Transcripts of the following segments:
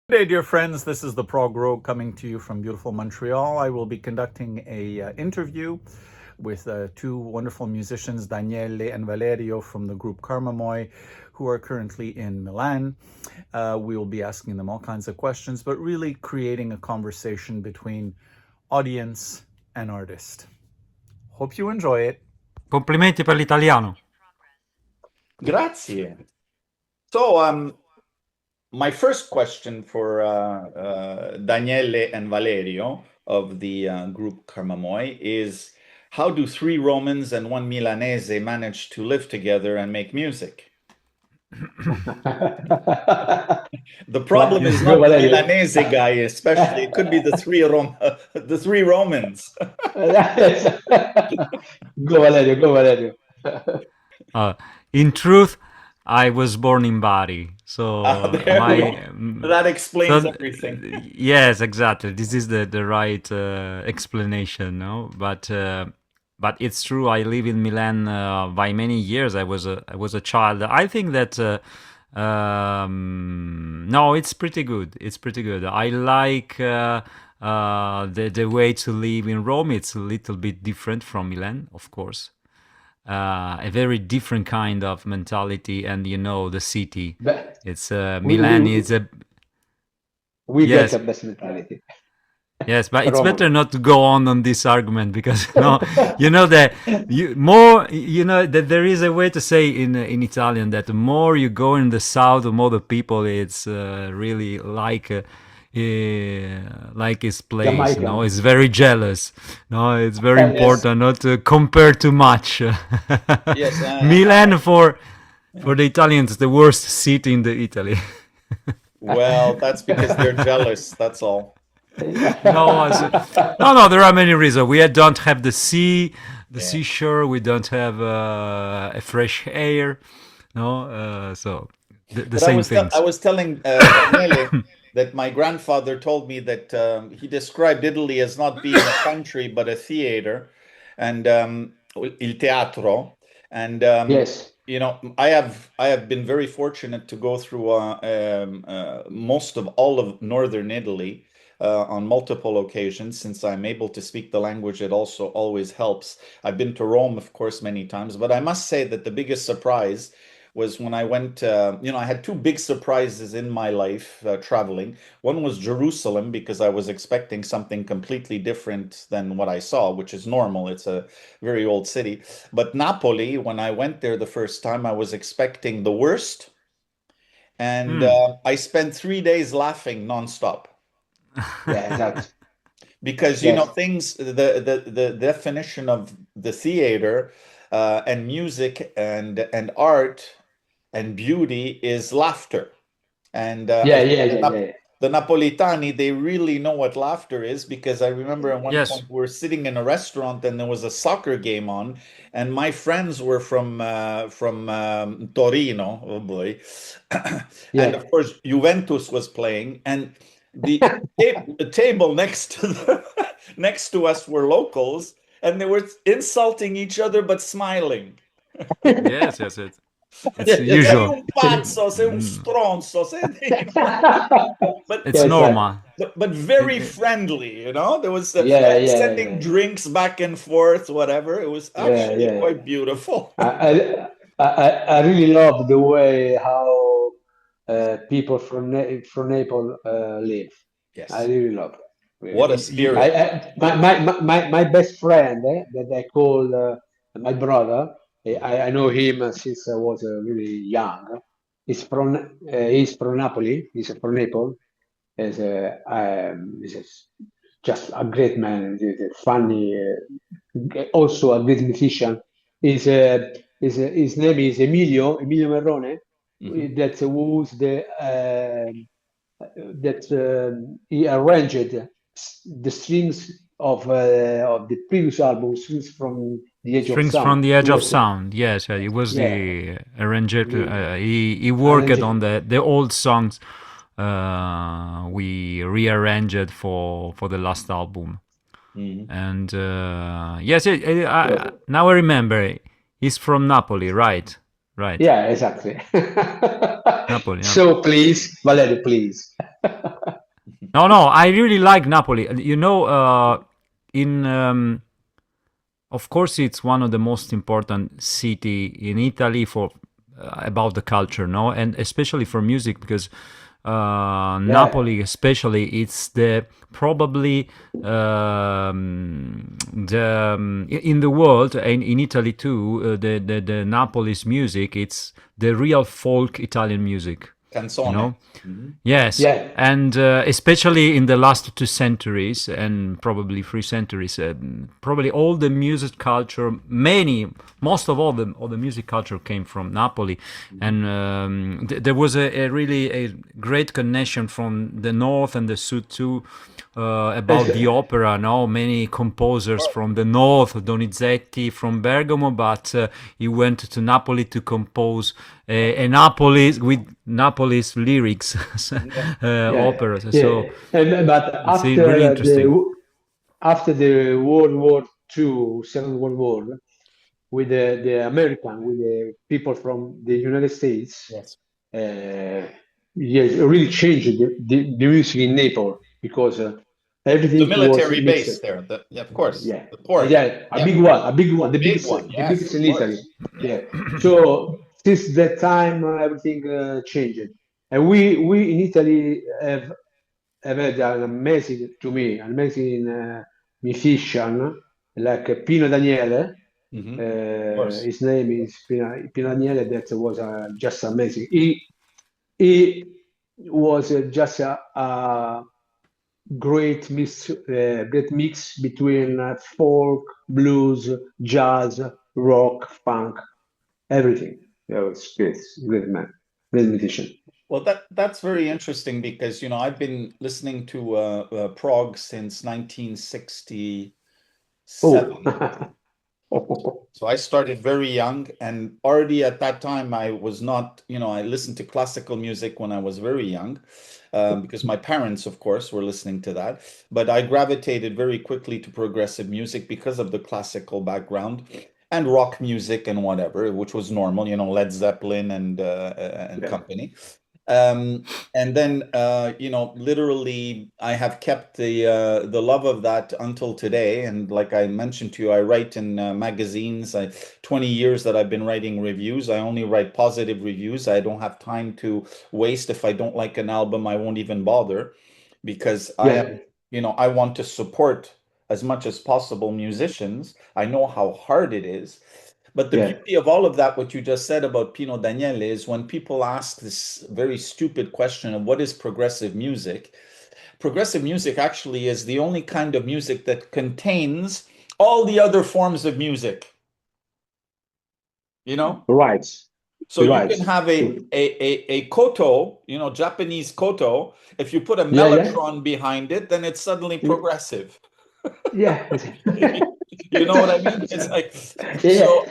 Good day, dear friends. This is the Prog Rogue coming to you from beautiful Montreal. I will be conducting a interview with two wonderful musicians, Daniele and Valerio from the group Karmamoi, who are currently in Milan. We will be asking them all kinds of questions, but really creating a conversation between audience and artist. Hope you enjoy it. Complimenti per l'italiano. Grazie. So, my first question for Daniele and Valerio of the group Karmamoi is, how do three Romans and one Milanese manage to live together and make music? The problem is not the Milanese guy, especially. It could be the three Romans. Go Valerio. In truth, I was born in Bari, so that explains everything. Yes, exactly. This is the right explanation, no? But it's true. I live in Milan by many years. I was a child. I think that no, it's pretty good. It's pretty good. I like the way to live in Rome. It's a little bit different from Milan, of course. A very different kind of mentality, and the city. It's Milan is a. Get the best mentality. Yes, but it's better not to go on this argument, because that there is a way to say in Italian that the more you go in the south, the more the people it's really like his place. Jamaica. It's very jealous. It's very important not to compare too much. Yes, Milan for the Italians is the worst city in the Italy. Well, that's because they're jealous. That's all. No, there are many reasons. We don't have the seashore. We don't have a fresh air. So the same things. I was telling Daniele that my grandfather told me that he described Italy as not being a country but a theater, and il teatro. And yes, I have been very fortunate to go through most of all of northern Italy. On multiple occasions, since I'm able to speak the language, it also always helps. I've been to Rome, of course, many times, but I must say that the biggest surprise was when I went, I had two big surprises in my life traveling. One was Jerusalem, because I was expecting something completely different than what I saw, which is normal. It's a very old city. But Napoli, when I went there the first time, I was expecting the worst. And I spent 3 days laughing nonstop. Yeah, exactly. Because things, the definition of the theater and music and art and beauty is laughter. And the Napolitani, they really know what laughter is, because I remember at one point we were sitting in a restaurant and there was a soccer game on, and my friends were from Torino, oh boy, and of course Juventus was playing, and the table next to us were locals, and they were insulting each other but smiling. Yes. It's usual. Sei un pazzo, sei un stronzo, but it's normal. But very friendly, There was sending drinks back and forth, whatever. It was actually quite beautiful. I really love the way how people from Naples live. Yes, I really love it. Really. What a spirit! My best friend that I call my brother. I know him since I was really young. He's from Napoli. He's from Naples. He's just a great man. He's a funny, also a great musician. His name is Emilio Marrone. That was he arranged the strings of the previous album, Strings from the Edge of Sound. From the Edge of Sound, yes. It was the arranger. He worked on the old songs. We rearranged for the last album. And yes, now I remember. He's from Napoli, right? Yeah, exactly. Napoli. So please, Valerio, please. No, no, I really like Napoli. In of course, it's one of the most important city in Italy for about the culture, no, and especially for music because Yeah, Napoli, especially, it's the probably the in the world and in Italy too. The Napoli's music, it's the real folk Italian music, you Canzone. know. Mhm. Yes, yeah, and especially in the last 2 centuries and probably 3 centuries, probably all the music culture, most of all the music culture came from Napoli, Mhm. and there was a really a great connection from the north and the south too. About the it's- opera, no, many composers from the north, Donizetti from Bergamo, but he went to Napoli to compose a Napoli with Napoli's lyrics Yeah. yeah, operas. So yeah. But it's really interesting. after the World War II, Second World War, with with the people from the United States, Yes. uh, yes, it really changed the music in Naples because The everything was military mixed. base there. Yeah, of course. Yeah, The port. yeah, Yeah. a big one, Big one. the Yes, biggest of in Italy. course. Yeah. Yeah. So since that time, everything changed, and we in Italy have had an amazing, to me, an amazing musician like Pino Daniele. Hmm. Of course. His name is Pino Daniele. That was just amazing. He was just a great mix between folk, blues, jazz, rock, funk, everything. Yeah, it's great man, great musician. Well, that's very interesting because, I've been listening to prog since 1967. Oh, So I started very young, and already at that time, I was not, I listened to classical music when I was very young, because my parents, of course, were listening to that. But I gravitated very quickly to progressive music because of the classical background and rock music and whatever, which was normal, Led Zeppelin and yeah, company. And then, literally, I have kept the love of that until today. And like I mentioned to you, I write in magazines. 20 years that I've been writing reviews. I only write positive reviews. I don't have time to waste. If I don't like an album, I won't even bother because yeah, I want to support as much as possible musicians. I know how hard it is. But the yeah. beauty of all of that, what you just said about Pino Daniele, is when people ask this very stupid question of what is progressive music actually is the only kind of music that contains all the other forms of music, you know? Right, So you right. can have a koto, Japanese koto. If you put a Yeah, yeah, mellotron behind it, then it's suddenly progressive. yeah, You know what I mean? It's like, yeah, so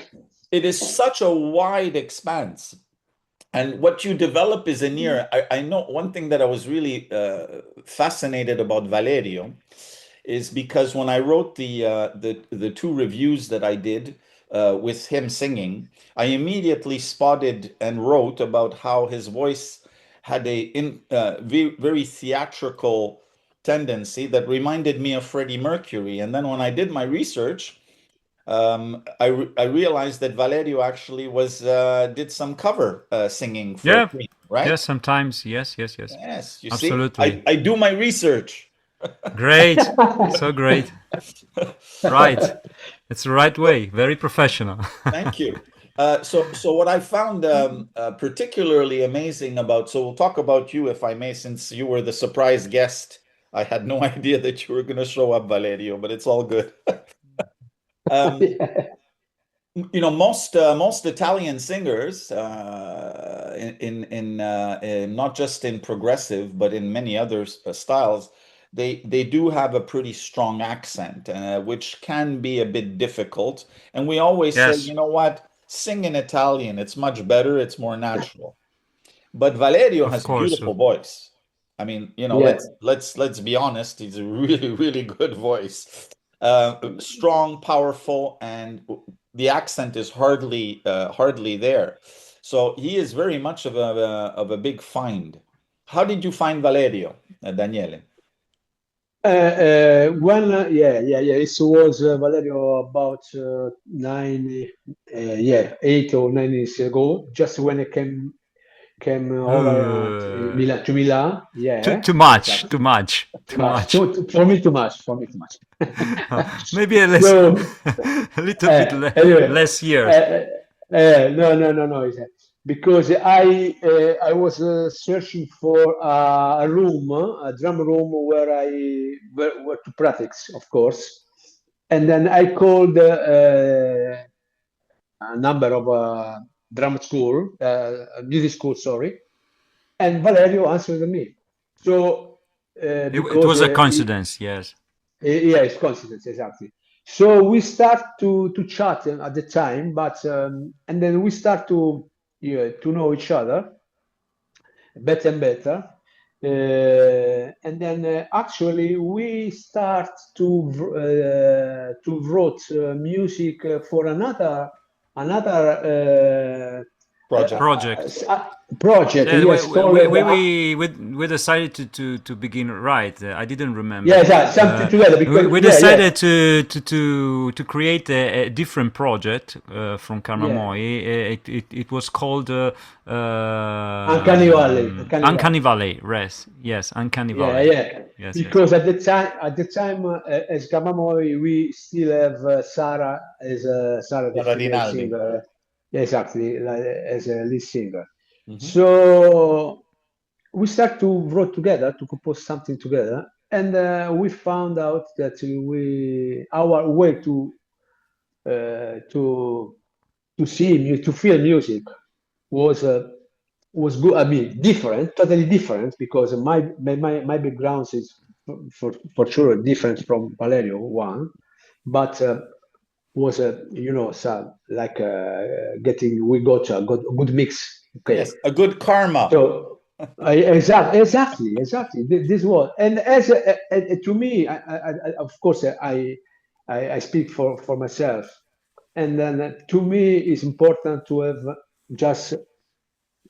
it is such a wide expanse. And what you develop is an ear. I know one thing that I was really fascinated about Valerio is because when I wrote the two reviews that I did with him singing, I immediately spotted and wrote about how his voice had very theatrical tendency that reminded me of Freddie Mercury. And then when I did my research, I realized that Valerio actually was did some cover singing for Yeah, Queen, yes, right? sometimes, yes, yes, yes, Yes, you see, absolutely. I do my research. Great, so great. Right, it's the right So, way. Very professional. thank you. So what I found particularly amazing about, so we'll talk about you if I may, since you were the surprise guest. I had no idea that you were going to show up, Valerio, but it's all good. Um, yeah, most Italian singers not just in progressive but in many other styles, they do have a pretty strong accent, which can be a bit difficult. And we always say, Yes, you know what, sing in Italian. It's much better. It's more natural. But Valerio of has a course. beautiful voice. I mean, yeah, let's be honest. He's a really really good voice, strong, powerful, and the accent is hardly there. So he is very much of a big find. How did you find Valerio, Daniele? It was Valerio about 8 or 9 years ago, just when I came over Uh, To Milan. too Yeah, too much, exactly. too much, Too too much. much. For me, too much. For me, too much. Maybe a less, So a little bit anyway, less uh, years. uh, no. Because I was searching for a room, a drum room where to practice, of course. And then I called a number of drum school, music school, sorry, and Valerio answered me. So It because was a coincidence, yes. yeah, it's coincidence, exactly. So we start to chat at the time, but and then we start to know each other better and better. And then actually we start to write music for another Project. project. Yeah, Yes, called we decided to begin right. I didn't remember. yes, something together We because decided to create a different project from yeah. Karmamoi. It was called Uncanny Valley, Uncanny Valley. Uncanny Valley. Yes, Uncanny Yeah, Valley. yeah. Yes, yes. Because at the time, as Karmamoi, we still have Sara Sara, the Sarà female Rinaldi. singer, exactly, like, as a lead singer. Mhm. So we start to write together, to compose something together, and we found out that our way uh, to to feel music was was good. I mean, different, totally different, because my background is for sure different from Valerio one, but was so like getting we got a good mix. Okay, Yes, a good karma. so exactly. This was, and to me, of course, I speak for myself, and then to me, it's important to have just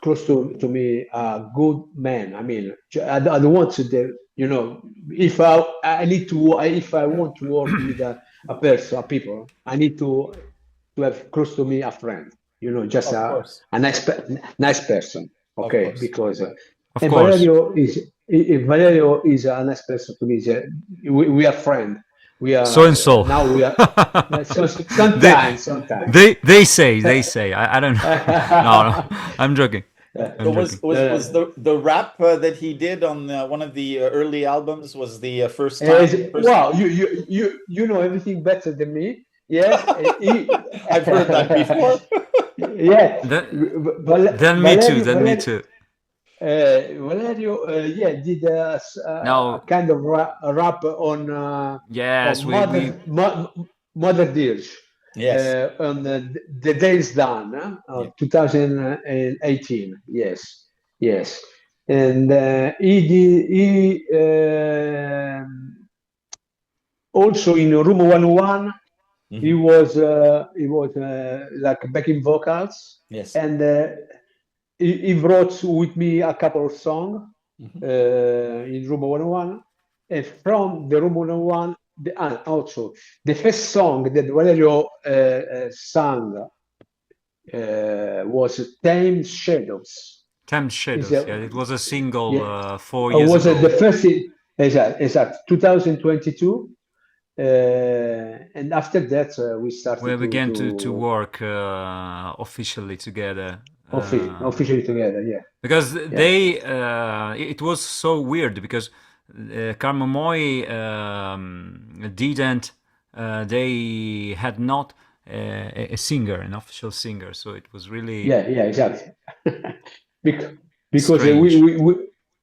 close to me a good man. I mean, I don't want to, if I need to, if I want to work with a person, a people, I need to have close to me a friend. Just Of course. a nice person. Of Okay, course. because Of and course. Valerio is a nice person to me. We are friends. We So are and so. now we are. So they sometimes. they say. I don't know. No, no, I'm joking. So I'm joking. was the rap that he did on one of the early albums was the first Wow, you know everything better than me. Yeah, I've heard that before. yeah. Then, then me too. Then me too. Valerio, yeah, did a Now, kind of rap yes, on we Mother Dirge Yes. on the Days Done, Yeah. 2018. Yes, and also in Room 101. Mhm. He was like backing vocals, Yes. and he wrote with me a couple of songs Mhm. in Room 101. And from the Room 101, also the first song that Valerio sang was Tame Shadows. Tempt Is Shadows. Yeah, it was a single yeah, 4 years was the ago. first, exact 2022. And after that, we We started began to to work officially together. officially together. Yeah, Because yeah, they it was so weird because Karmamoi didn't they had not a singer, an official singer, so it was really yeah, exactly. Bec- because strange.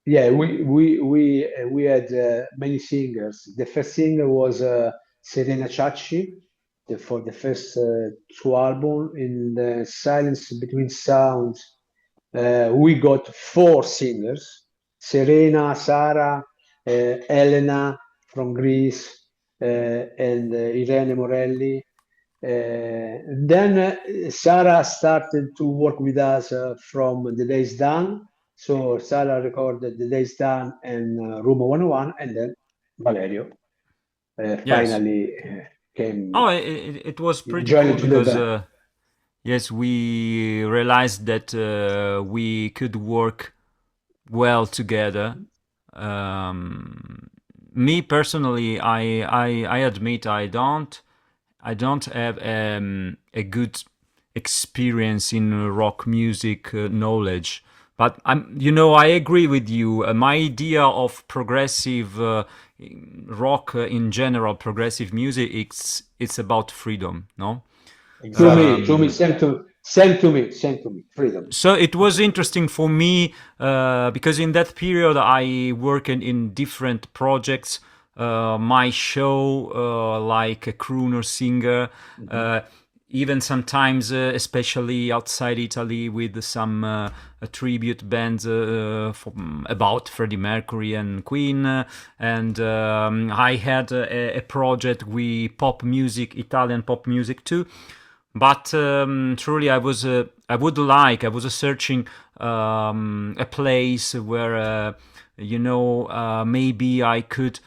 yeah, we had many singers. The first singer was Serena Ciacci for the first two albums. In the Silence Between Sounds, we got four singers: Serena, Sara, Elena from Greece, and Irene Morelli. Then Sarah started to work with us from the days done. So Sala recorded The Days Done and Room 101, and then Valerio Yes. finally came Oh, it was pretty joined cool to the because band. yes, we realized that we could work well together. Um, Me personally, I admit I don't have a good experience in rock music knowledge. But I agree with you. My idea of progressive rock in general, progressive music, it's about freedom, no? To me, Exactly. send to me, freedom. So it was interesting for me because in that period I worked in different projects. My show, like a crooner singer, Mhm. uh, even sometimes, especially outside Italy, with some tribute bands about Freddie Mercury and Queen. And I had a project with pop music, Italian pop music too. But truly, I was searching a place where, maybe I could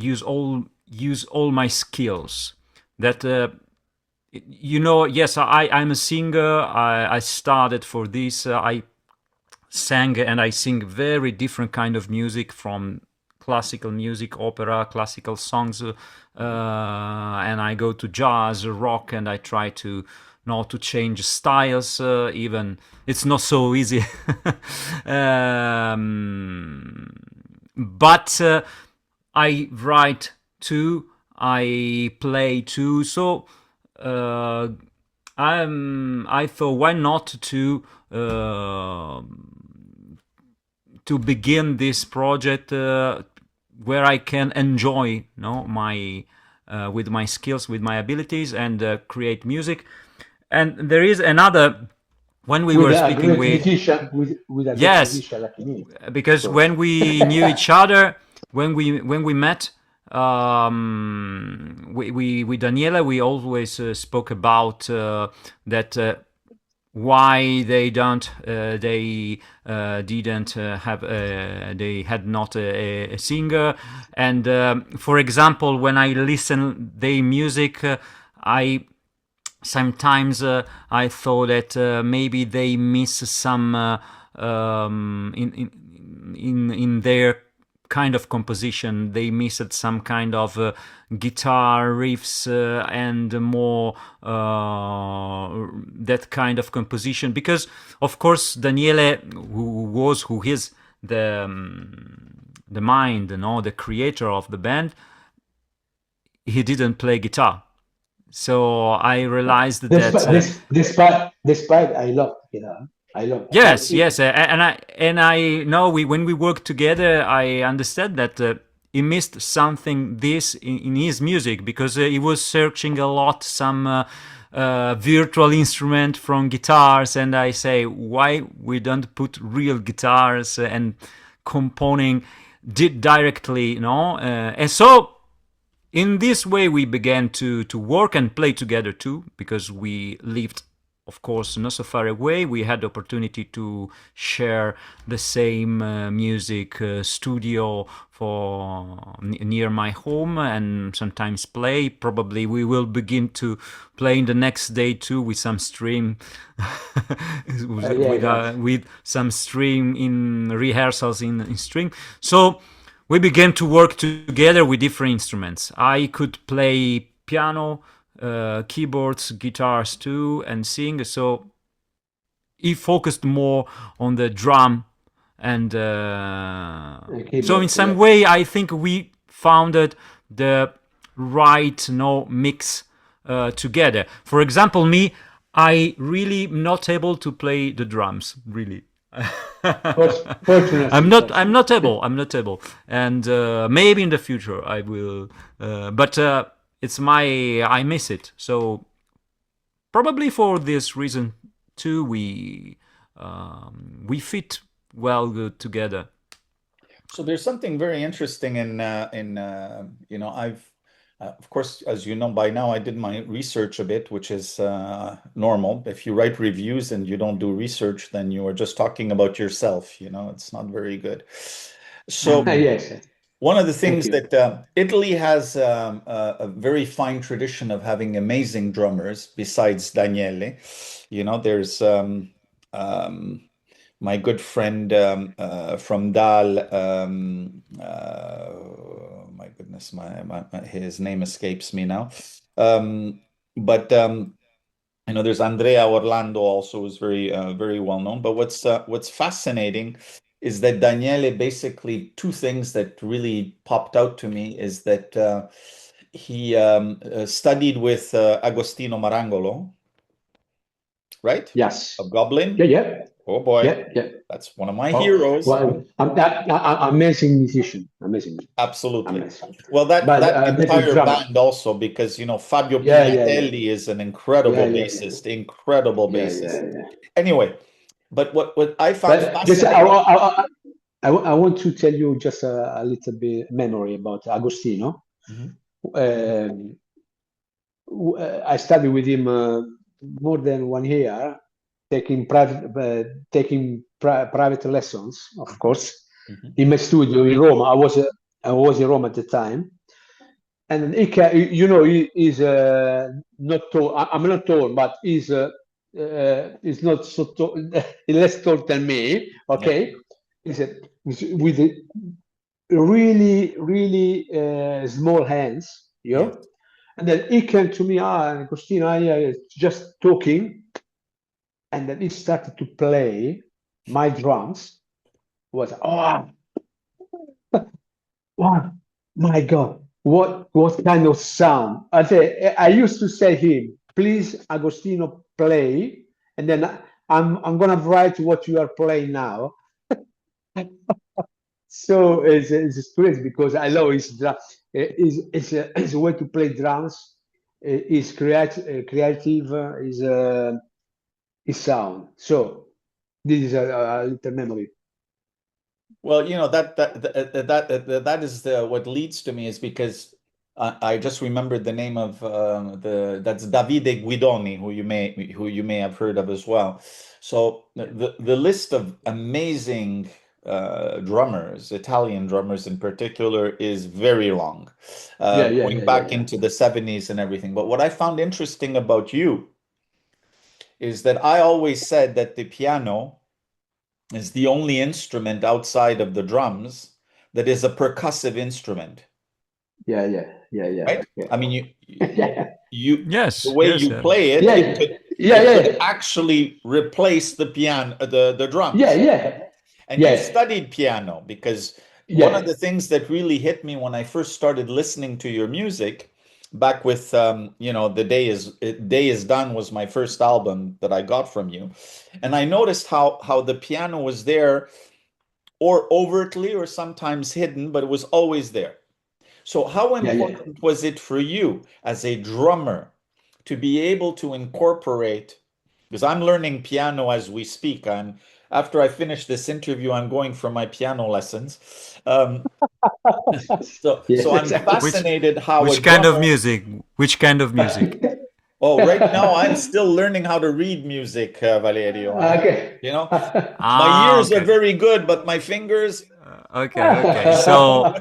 use all my skills. That yes, I'm a singer. I started for this. I sang and I sing very different kind of music, from classical music, opera, classical songs, and I go to jazz, rock, and I try to not to change styles. Even it's not so easy, but I write too. I play too. So uh, I thought, why not to begin this project where I can enjoy, my with my skills, with my abilities, and create music. And there is another, when we With were a speaking, great we musician, with a great yes, musician like me, of because course. when we knew each other, when we met, we with Daniele, we always spoke about that. Why they didn't have they had not a singer. And for example, when I listen their music, I sometimes I thought that maybe they miss some in their kind of composition. They missed some kind of guitar riffs and more that kind of composition, because of course Daniele, who is the mind, the creator of the band, he didn't play guitar. So I realized that Despite I love guitar, I love. yes, yes, and I know when we worked together, I understood that he missed something this in his music, because he was searching a lot some virtual instrument from guitars, and I say, why we don't put real guitars and componing did directly, and so in this way we began to work and play together too, because we lived, of course, not so far away. We had the opportunity to share the same music studio for near my home, and sometimes play. Probably we will begin to play in the next day too, with some stream Yeah, yes. with some stream in rehearsals in string. So we began to work together with different instruments. I could play piano, keyboards, guitars too, and sing. So he focused more on the drum, and so in Keyboard, some yeah. way, I think we founded the right mix together. For example, me, I really not able to play the drums, really. Fortunately, I'm not able, and maybe in the future I will, but it's my I miss it. So probably for this reason too, we fit well good together. So there's something very interesting in I've Of course, as you know by now, I did my research a bit, which is normal. If you write reviews and you don't do research, then you are just talking about yourself. It's not very good. So, Yes, one of the thank things you. that Italy has a very fine tradition of having amazing drummers besides Daniele. There's um, my good friend from Dal. My goodness, his name escapes me now. Um, but there's Andrea Orlando also who's very well known. But what's fascinating is that Daniele basically two things that really popped out to me is that he studied with Agostino Marangolo, right? Yes. Of Goblin. Yeah, yeah, Oh boy, yeah, yeah. that's one of my Oh, heroes. well, amazing musician, amazing, Absolutely. amazing. Well, that But that maybe entire drummer. band also, because Fabio Yeah, yeah, yeah, Pignatelli is an yeah, incredible yeah, yeah, bassist, incredible yeah, bassist. yeah, yeah. Anyway, but what I found But just fascinating. I want to tell you just a little bit memory about Agostino. Mhm. Um, I studied with him more than 1 year, taking private lessons, of course, Mhm. in my studio in Rome. I was in Rome at the time, and he's not tall. I'm not tall, but he's not so tall. He's less tall than me. Yeah, Okay, he's with really, really small hands, yeah. and then he came to me, Agostino, I just talking, and then he started to play my drums. Was wow, my God, what kind of sound? I used to say him, please, Agostino, play, and then I'm gonna write what you are playing now. So it's strange because I know his way to play drums is creative, is sound. So this is a little memory. Well, that is what leads to me is because I just remembered the name of that's Davide Guidoni, who you may have heard of as well. So the list of amazing drummers, Italian drummers in particular, is very long, Yeah, yeah, going yeah, yeah, back yeah. into the 70s and everything. But what I found interesting about you is that I always said that the piano is the only instrument outside of the drums that is a percussive instrument, Yeah, yeah, yeah, yeah, right? yeah. I mean, Yeah, the Yes, way yes, you play it, yeah, it could yeah, it could yeah, actually replace the piano, the yeah, drums. yeah, And you yeah, studied piano because one of yeah, the things that really hit me when I first started listening to your music back with the day is done was my first album that I got from you, and I noticed how the piano was there or overtly or sometimes hidden, but it was always there. So, how yeah, yeah. important was it for you as a drummer to be able to incorporate? Because I'm learning piano as we speak. After I finish this interview, I'm going for my piano lessons. Um, so Yes, I'm exactly. which fascinated how a which kind of drummer. music? Which kind of music? Oh, right now I'm still learning how to read music, Valerio. Okay. You know, my Ah, ears are okay. very good, but my fingers. Okay, okay. So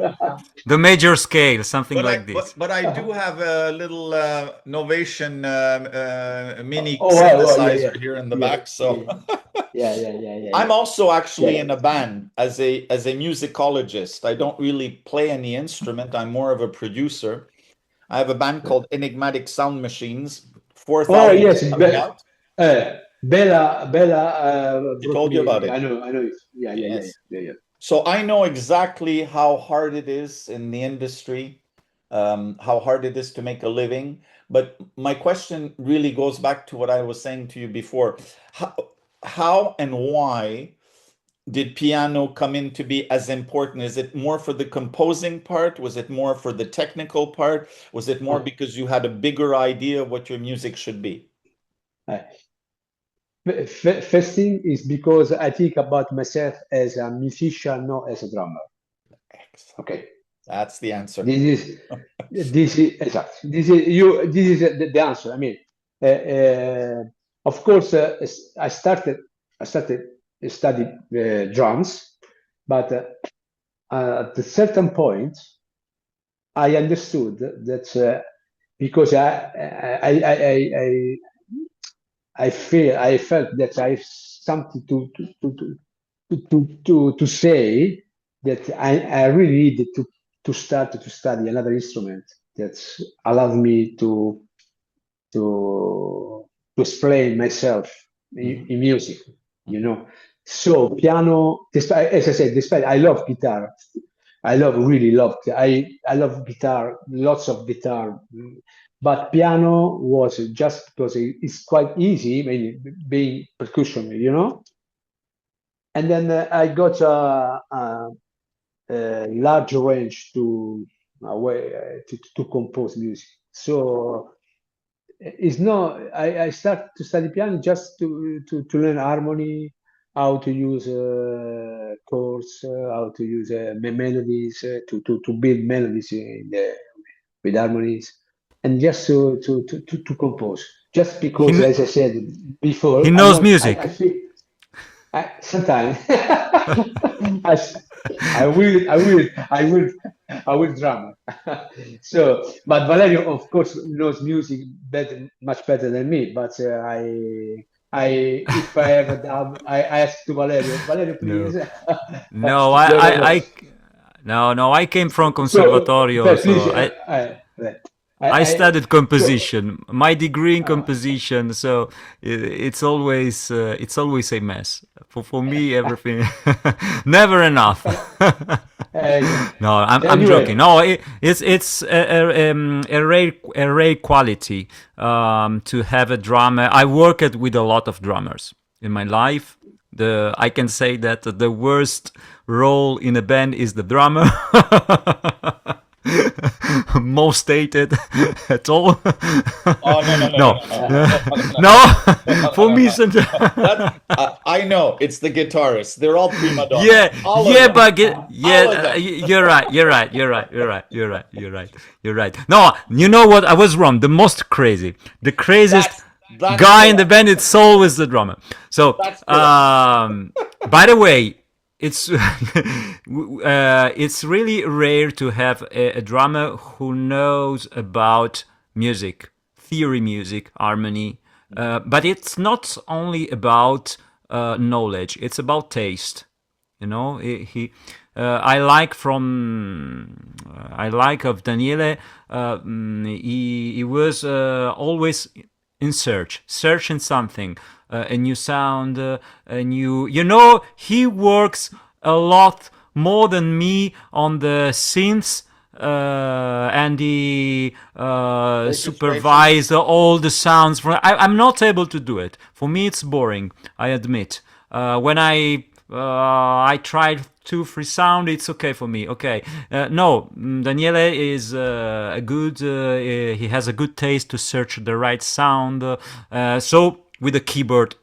the major scale, something But I like but this. but I do have a little Novation mini Oh, well, yeah, yeah, synthesizer here in the yeah, back. So yeah, yeah, yeah, yeah, yeah, I'm yeah, also actually yeah. in a band as a musicologist. I don't really play any instrument. I'm more of a producer. I have a band called Enigmatic Sound Machines. Fourth Oh, album is yes, coming out. Bella I brought told you about me. I it. know, I know it. Yeah, yeah, yeah, Yes. yeah, yeah, So I know exactly how hard it is in the industry, how hard it is to make a living. But my question really goes back to what I was saying to you before. How, how and why did piano come in to be as important? Is it more for the composing part? Was it more for the technical part? Was it more yeah. because you had a bigger idea of what your music should be? Uh, First thing is because I think about myself as a musician, not as a drummer. Excellent. Okay. That's the answer. This is this is exactly this is you. This is the answer. I mean, uh, uh, of course, I started to study drums, but at a certain point, I understood that because I felt that I have something to say, that I really needed to start to study another instrument that allowed me to to explain myself Mhm. in music, you Mhm. know. So piano, despite, as I said, despite I love guitar, really love. I love guitar, lots of guitar, but piano was just because it's quite easy, maybe being percussion, you know. And then I got a large range to compose music. So it's not. I start to study piano just to learn harmony, how to use chords, how to use melodies, to build melodies with harmonies, and just to compose. Just He because, kn- as I said he before, knows I music. feel sometimes I, s- I will drama. So, but Valerio, of course, knows music better, much better than me. But if I have a doubt, I ask to Valerio. Valerio, No, please. no, No, no, no. no. I came from So, conservatorio, but please, so I studied so, composition. My degree in uh, composition, so it's always a mess. For me, everything never enough. exactly. No, I'm joking. Anyway, No, it's a rare quality to have a drummer. I worked with a lot of drummers in my life. I can say that the worst role in a band is the drummer. Most hated at all. Oh, no, no, no, no, No, no, no, no, no, no, no, no. no, no, For no, me, no. That I know it's the guitarists. They're all prima donnas. yeah, All of yeah, them. but All yeah, of them. you're right, you're right, you're right, you're right, you're right, you're right, you're right. No, you know what? I was wrong. The craziest That's guy in the correct. band, it's always the drummer. So, That's correct. by the way, it's it's really rare to have a drummer who knows about music, theory music, harmony. But it's not only about knowledge; it's about taste. You know, I like of Daniele. He was always in searching something, a new sound, a new. You know, he works a lot more than me on the synths. And he Orchestration. supervised all the sounds. I'm not able to do it. For me, it's boring. I admit. When I tried two free sound, it's okay for me. Okay, no, Daniele is a good. He has a good taste to search the right sound. So with a keyboard,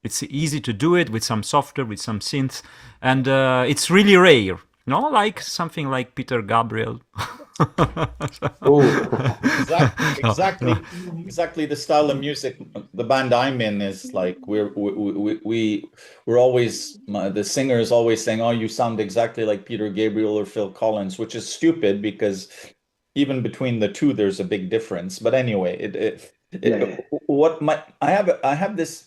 it's easy to do it with some software, with some synths, and it's really rare. No, like something like Peter Gabriel. oh, No, no. Exactly the style of music the band I'm in is like we're always the singer is always saying, "Oh, you sound exactly like Peter Gabriel or Phil Collins," which is stupid because even between the two there's a big difference. But anyway, yeah, yeah. what my I have this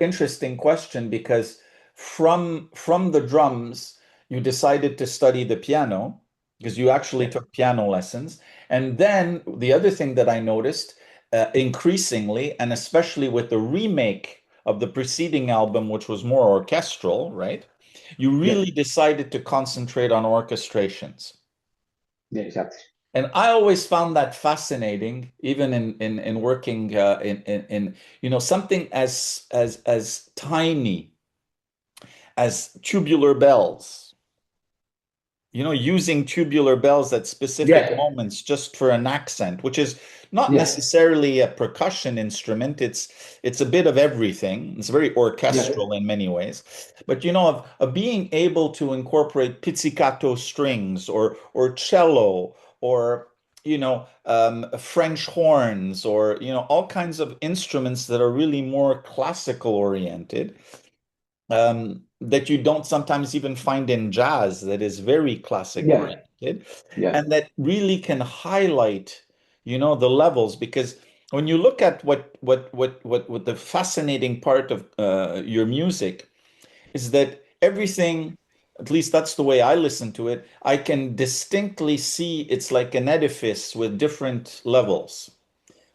interesting question because from the drums you decided to study the piano because you actually Yeah. took piano lessons. And then the other thing that I noticed increasingly, and especially with the remake of the preceding album, which was more orchestral, right? You Yeah, really decided to concentrate on orchestrations. yeah, exactly. And I always found that fascinating, even in working in something as tiny as tubular bells, using tubular bells at specific Yeah, moments just for an accent, which is not yeah, necessarily a percussion instrument. It's a bit of everything. It's very yeah, orchestral in many ways. But of being able to incorporate pizzicato strings or cello or French horns or all kinds of instruments that are really more classical oriented, that you don't sometimes even find in jazz, that is very classic yeah, oriented, yeah, and that really can highlight, the levels. Because when you look at what the fascinating part of your music is, that everything, at least that's the way I listen to it, I can distinctly see it's like an edifice with different levels.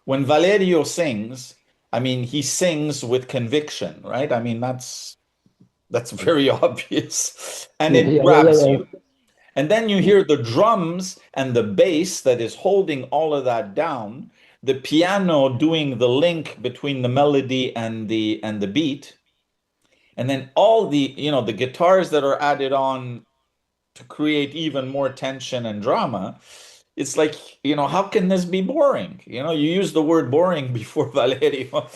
When Valerio sings, I mean, he sings with conviction, right? I mean, that's very obvious. And yeah, it yeah, yeah, grabs yeah, you. And then you yeah, hear the drums and the bass that is holding all of that down, the piano doing the link between the melody and the beat, and then all the guitars that are added on to create even more tension and drama. It's like, how can this be boring? You use the word boring before Valerio.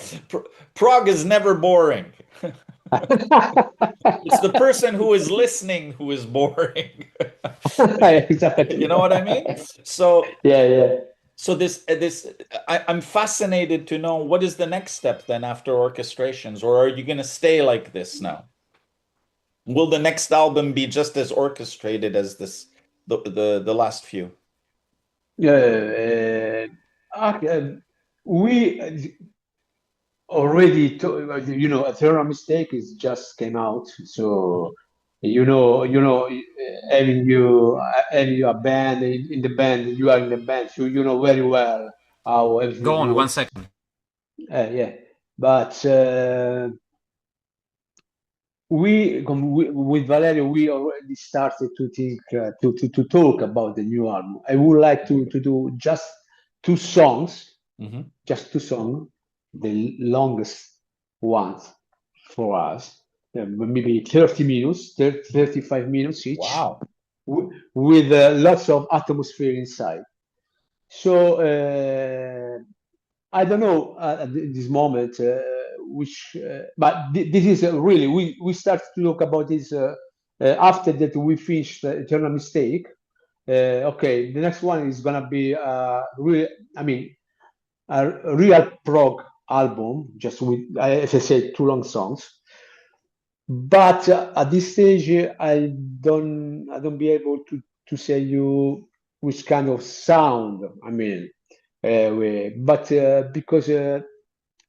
Prague is never boring. It's the person who is listening who is boring. You exactly. know what I mean? So, Yeah, yeah. so I'm fascinated to know what is the next step then after orchestrations, or are you going to stay like this now? Will the next album be just as orchestrated as the last few? Okay, we already, a Theorem Mistake is just came out, so having you a band in the band, you are in the band, so you know very well how Go everything on, one works. second. Yeah, but with Valerio, we already started to think to talk about the new album. I would like to do two songs, Hmm. just two songs, the longest ones for us, maybe 30 minutes, 30, 35 minutes each, Wow. with lots of atmosphere inside. So I don't know at this moment but this is really we start to talk about this after that we finished Eternal Mistake. Okay, the next one is gonna be real. I mean, a real prog album, just with, as I said, two long songs. But at this stage, I don't be able to say you which kind of sound. I mean, but because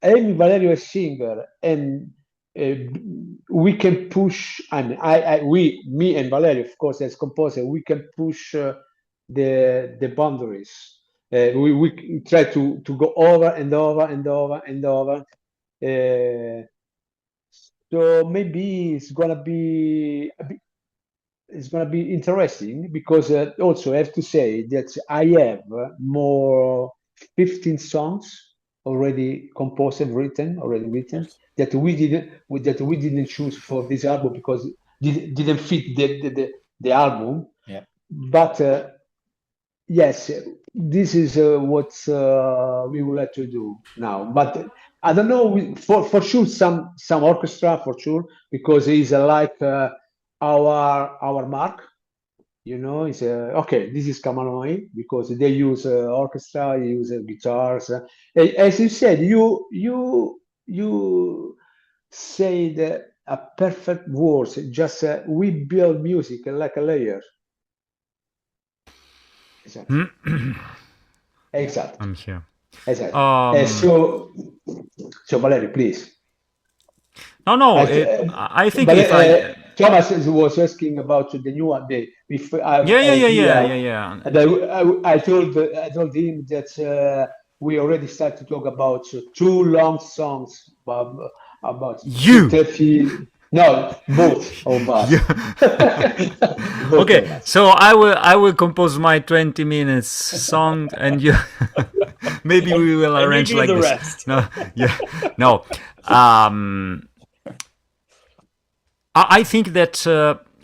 Amy Valerio is singer, and uh, we can push. I mean, me and Valerio, of course, as composer, we can push the boundaries. We try to go over and over and over and over. Uh, so maybe it's gonna be interesting because also I have to say that I have more 15 songs already written that we didn't choose for this album because didn't fit the album. Yeah. But yes, this is what we would like to do now. But I don't know for sure some orchestra for sure because it's like our mark. It's okay. This is Karmamoi because they use orchestra, they use guitars. As you said, you said a perfect words. Just we build music like a layer. Exactly. Yeah. Exactly. I'm here. Exactly. Um, So Valerio, please. no, no. I, th- I think but if I, Thomas was asking about the new one. If yeah, yeah, yeah, he yeah, yeah, yeah. and I told him that we already started to talk about two long songs about You, 30. No, both of you. us. Both Okay, of us. so I will compose my 20 minutes song, and you maybe And, we will and you arrange do like the this. rest. No, yeah, no. I think that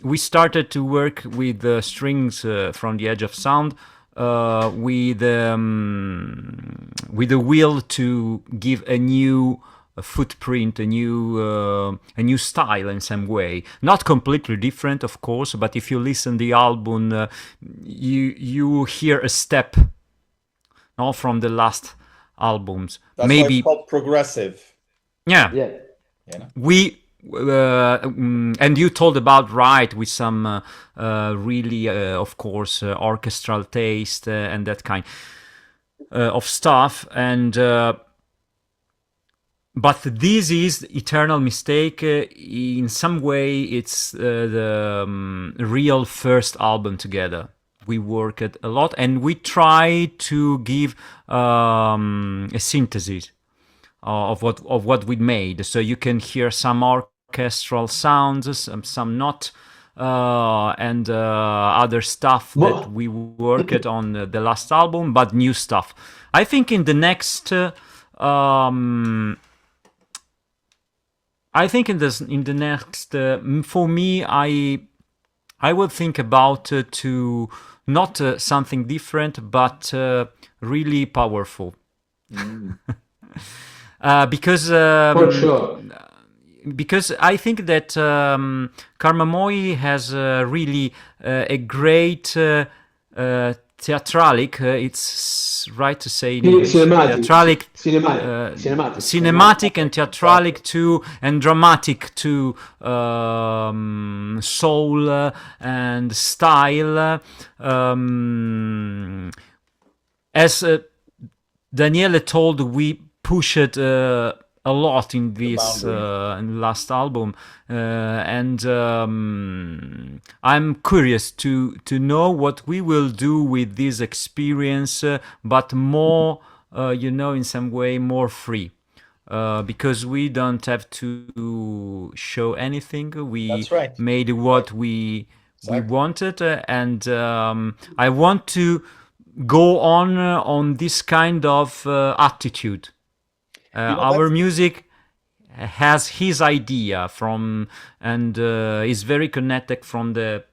we started to work with the strings from the Edge of Sound with the will to give a new footprint, a new style in some way. Not completely different, of course, but if you listen the album, you hear a step, no, from the last albums. That's why it's Maybe, called progressive. yeah, Yeah. You know? we and you told about right with some really of course orchestral taste and that kind of stuff, and but this is Eternal Mistake. In some way it's the real first album together. We worked a lot and we try to give a synthesis of what we made. So you can hear some orchestral sounds, some not, and other stuff that Mo- we worked on the last album, but new stuff. I think in the next. I think in the next, for me, I will think about to not something different, but really powerful. Mm. Because for sure. because I think that Karmamoi has really a great theatralic. It's right to say in English. Cinematic, Theatralic, cinematic. cinematic and theatralic Exactly. too, and dramatic too. Soul and style. As Daniele told, we pushed a lot in The this boundary. in the last album, and I'm curious to know what we will do with this experience, but more, in some way more free. Because we don't have to show anything, we That's right. made what we Exactly. wanted, and I want to go on this kind of attitude. Our That's music has his idea from, and is very connected from the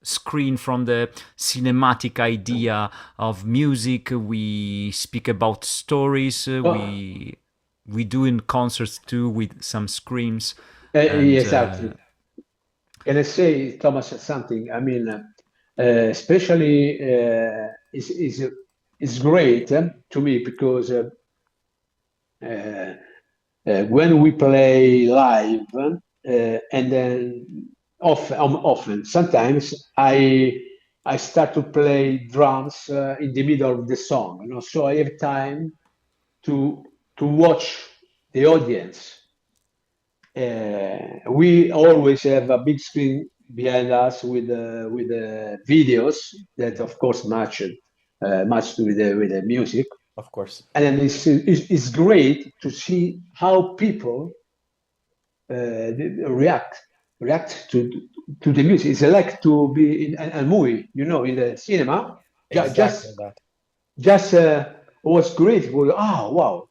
screen, from the cinematic idea of music. We speak about stories. Oh, We do in concerts too with some screams, and exactly. Can I say, Thomas, something? I mean, especially is great to me because uh, when we play live, and then often, sometimes I start to play drums in the middle of the song, so I have time to watch the audience. We always have a big screen behind us with videos that, of course, match with the music, of course. and then it's great to see how people react to the music. It's like to be in a movie, in the cinema. Ju- Exactly Just that. just was great. Oh wow,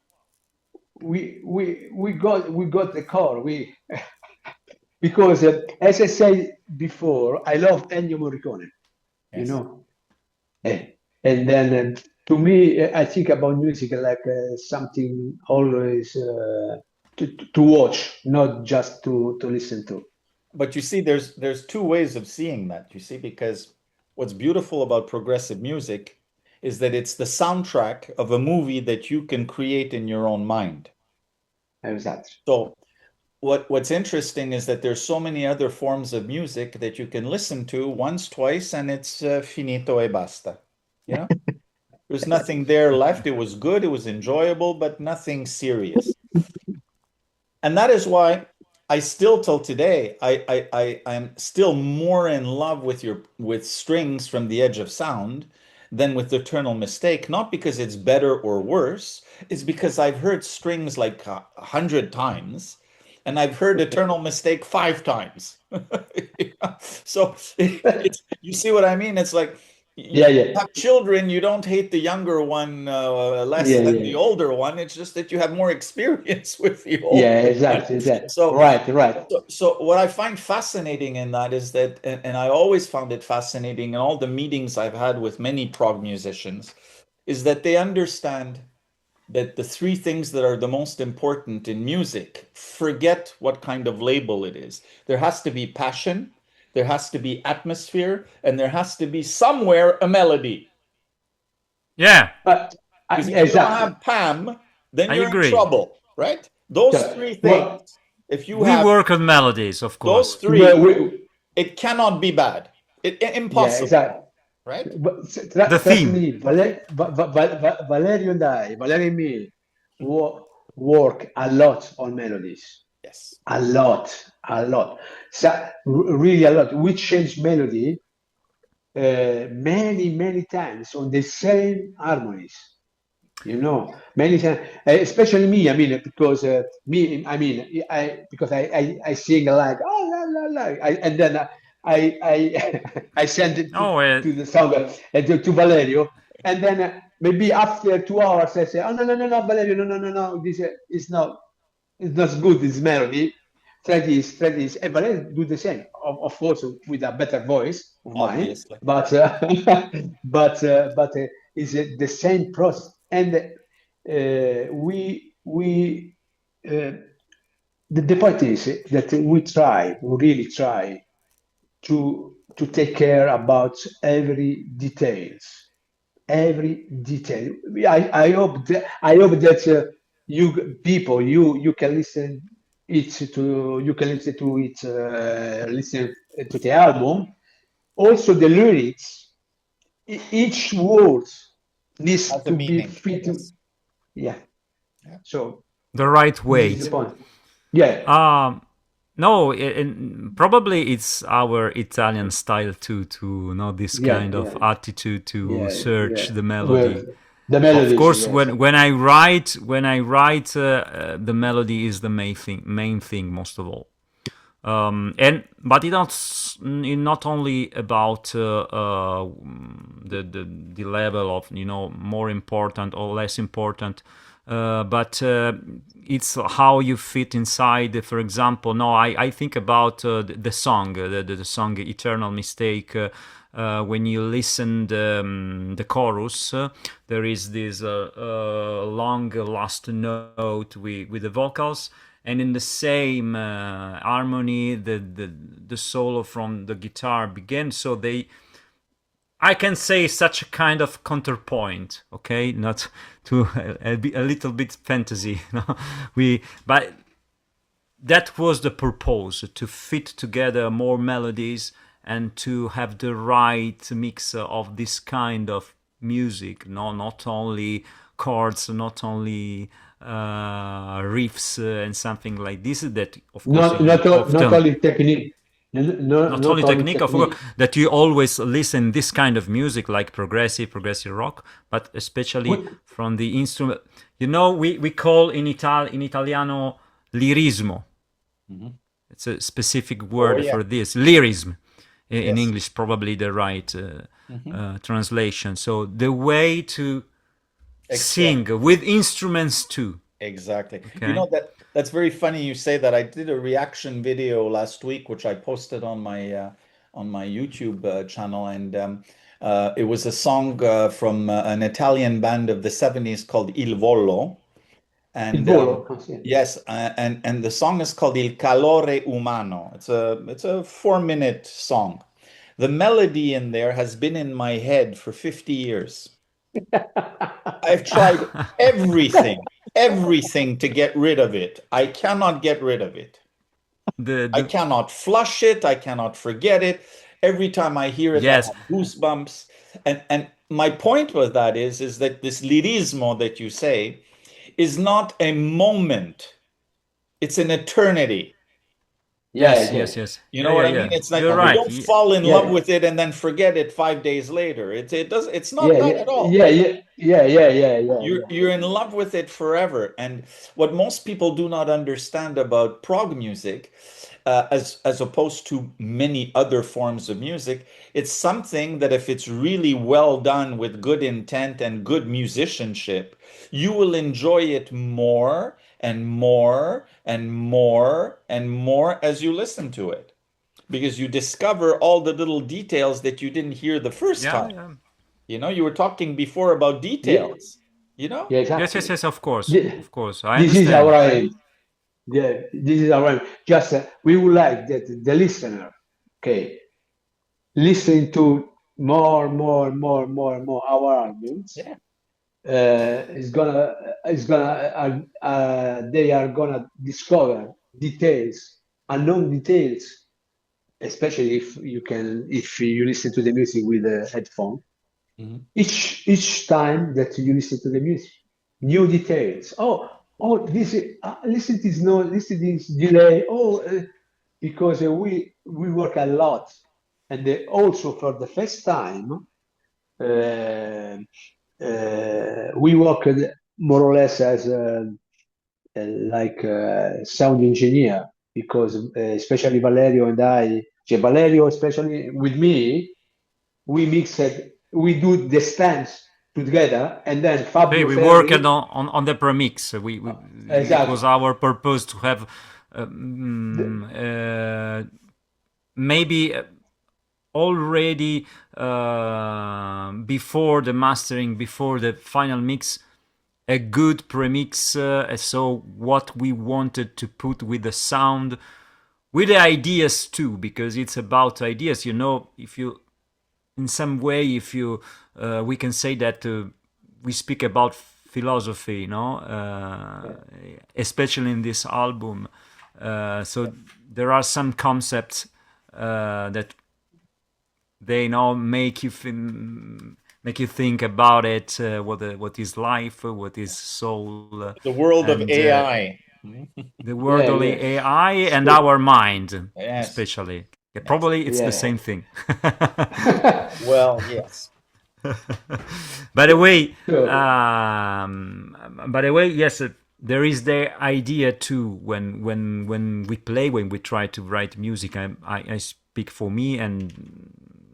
we got the car. We because as I said before, I love Ennio Morricone. You Yes. know, Eh, and then to me, I think about music like something always to watch, not just to listen to. But you see, there's two ways of seeing that, you see, because what's beautiful about progressive music is that it's the soundtrack of a movie that you can create in your own mind. Exactly. So what's interesting is that there's so many other forms of music that you can listen to once, twice, and it's finito e basta. You know, there's nothing there left. It was good, it was enjoyable, but nothing serious. And that is why I still till today I'm still more in love with your with strings from the Edge of Sound than with Eternal Mistake, not because it's better or worse, it's because I've heard strings like 100 times and I've heard Eternal Mistake 5 times. So it's, you see what I mean? It's like Yeah, You yeah, have children, you don't hate the younger one less yeah, than the yeah, older one. It's just that you have more experience with the yeah, older one. exactly, exactly. So, Right, right. so what I find fascinating in that is that, and I always found it fascinating in all the meetings I've had with many prog musicians, is that they understand that the three things that are the most important in music, forget what kind of label it is. There has to be passion, there has to be atmosphere, and there has to be somewhere a melody. Yeah, But Because if you don't exactly. have Pam, then I you're in agree. trouble, right? Those So, three things, well, if you We have work on melodies, of those course. three, we, it cannot be bad. yeah, Impossible, exactly. right? But The trust theme. me, Valerio and I, Valerio and me, work a lot on melodies. Yes, A lot, a lot. So, really a lot. We change melody many, many times on the same harmonies. Many times, especially me. I mean, because me, I mean, because I sing like oh la la la, and then I I send it Oh, to the song to Valerio, and then maybe after 2 hours I say, oh no no no no Valerio, no no no no, this is not it's not good. This melody. Try this, and Valerio do the same. Of course, with a better voice of mine, obviously. but but it's the same process, and we the point is that we really try to take care about every detail. I hope that you people you can listen it to you can listen to the album. Also, the lyrics, each word needs Has a to be meaning. fit. Yes. Yeah. Yeah. So the right this is the weight. point. Yeah. Um, no, probably it's our Italian style to know this Yeah. kind of Yeah. attitude to Yeah. search Yeah. the Well, melody. the Of melodies. course, Yes. when I write, the melody is the main thing most of all. And but it's not only about the level of more important or less important, but it's how you fit inside. For example, no, I think about the song, the song "Eternal Mistake." When you listen the chorus, there is this long last note with the vocals, and in the same harmony the solo from the guitar begins. So I can say such a kind of counterpoint, okay, not to a little bit fantasy. But that was the purpose, to fit together more melodies and to have the right mix of this kind of music. No, not only chords, not only riffs and something like this, that of course you Not often, only technique. not Not only only technique, of course, technique. that you always listen this kind of music like progressive rock, but especially We, from the instrument. We call in Italiano lirismo. Mhm. It's a specific Oh word yeah. for this, lyrism. In Yes. English, probably the right Hmm. translation. So the way to Express. sing with instruments too. Exactly. You Okay. know that's very funny you say that. I did a reaction video last week, which I posted on my YouTube channel, and it was a song from an Italian band of the 70s called Il Volo, il and volo. Ah, sì. yes, and the song is called Il Calore Umano. It's a 4-minute song. The melody in there has been in my head for 50 years. I've tried everything to get rid of it. I cannot get rid of it. the I the cannot flush it. I cannot forget it. Every time I hear it, I yes, have goosebumps. And my point with that is that this lirismo that you say is not a moment. It's an eternity. Yeah, yes, yeah. yes, yes. You Yeah, know what yeah, I mean? yeah. It's like You're I you mean, right. don't fall in love yeah. with it and then forget it 5 days later. It's not Yeah, that yeah, at all. yeah, yeah, yeah, yeah, yeah, yeah, You're in love with it forever. And what most people do not understand about prog music as opposed to many other forms of music. It's something that if it's really well done with good intent and good musicianship, you will enjoy it more and more and more and more as you listen to it, because you discover all the little details that you didn't hear the first Yeah, time. yeah. You know, you were talking before about Yeah, details, you know? yeah, Yes, yes, exactly. yes, of course. Thi- Of course. I This is understand. our aim. Yeah, this is our aim. Just we would like that the listener, okay, listen to more our albums. Yeah. They are gonna discover details, unknown details, especially if you listen to the music with a headphone. Mhm. Each time that you listen to the music, new details. Oh, this is listen to this no, listen to this delay. Because we work a lot, and also for the first time, uh, we worked more or less as like a sound engineer because especially Valerio and I, Valerio especially with me, we mix it, we do the stands together, and then Hey, Fabio we worked Ferri, on the premix. It was exactly. our purpose to have maybe already before the mastering, before the final mix, a good premix. So what we wanted to put with the sound, with the ideas too, because it's about ideas. You know, if you in some way, if you we can say that we speak about philosophy, you know, Yeah. especially in this album. So there are some concepts that they now make you think about it. What is life? What is soul? The world of And AI. the Yeah, word only yeah. AI and Spe- our mind, Yes. especially. Yeah, Yes. probably it's the yeah. same thing. Well, yes. By the way, So, yes, there is the idea too when we play, when we try to write music. I speak for me, and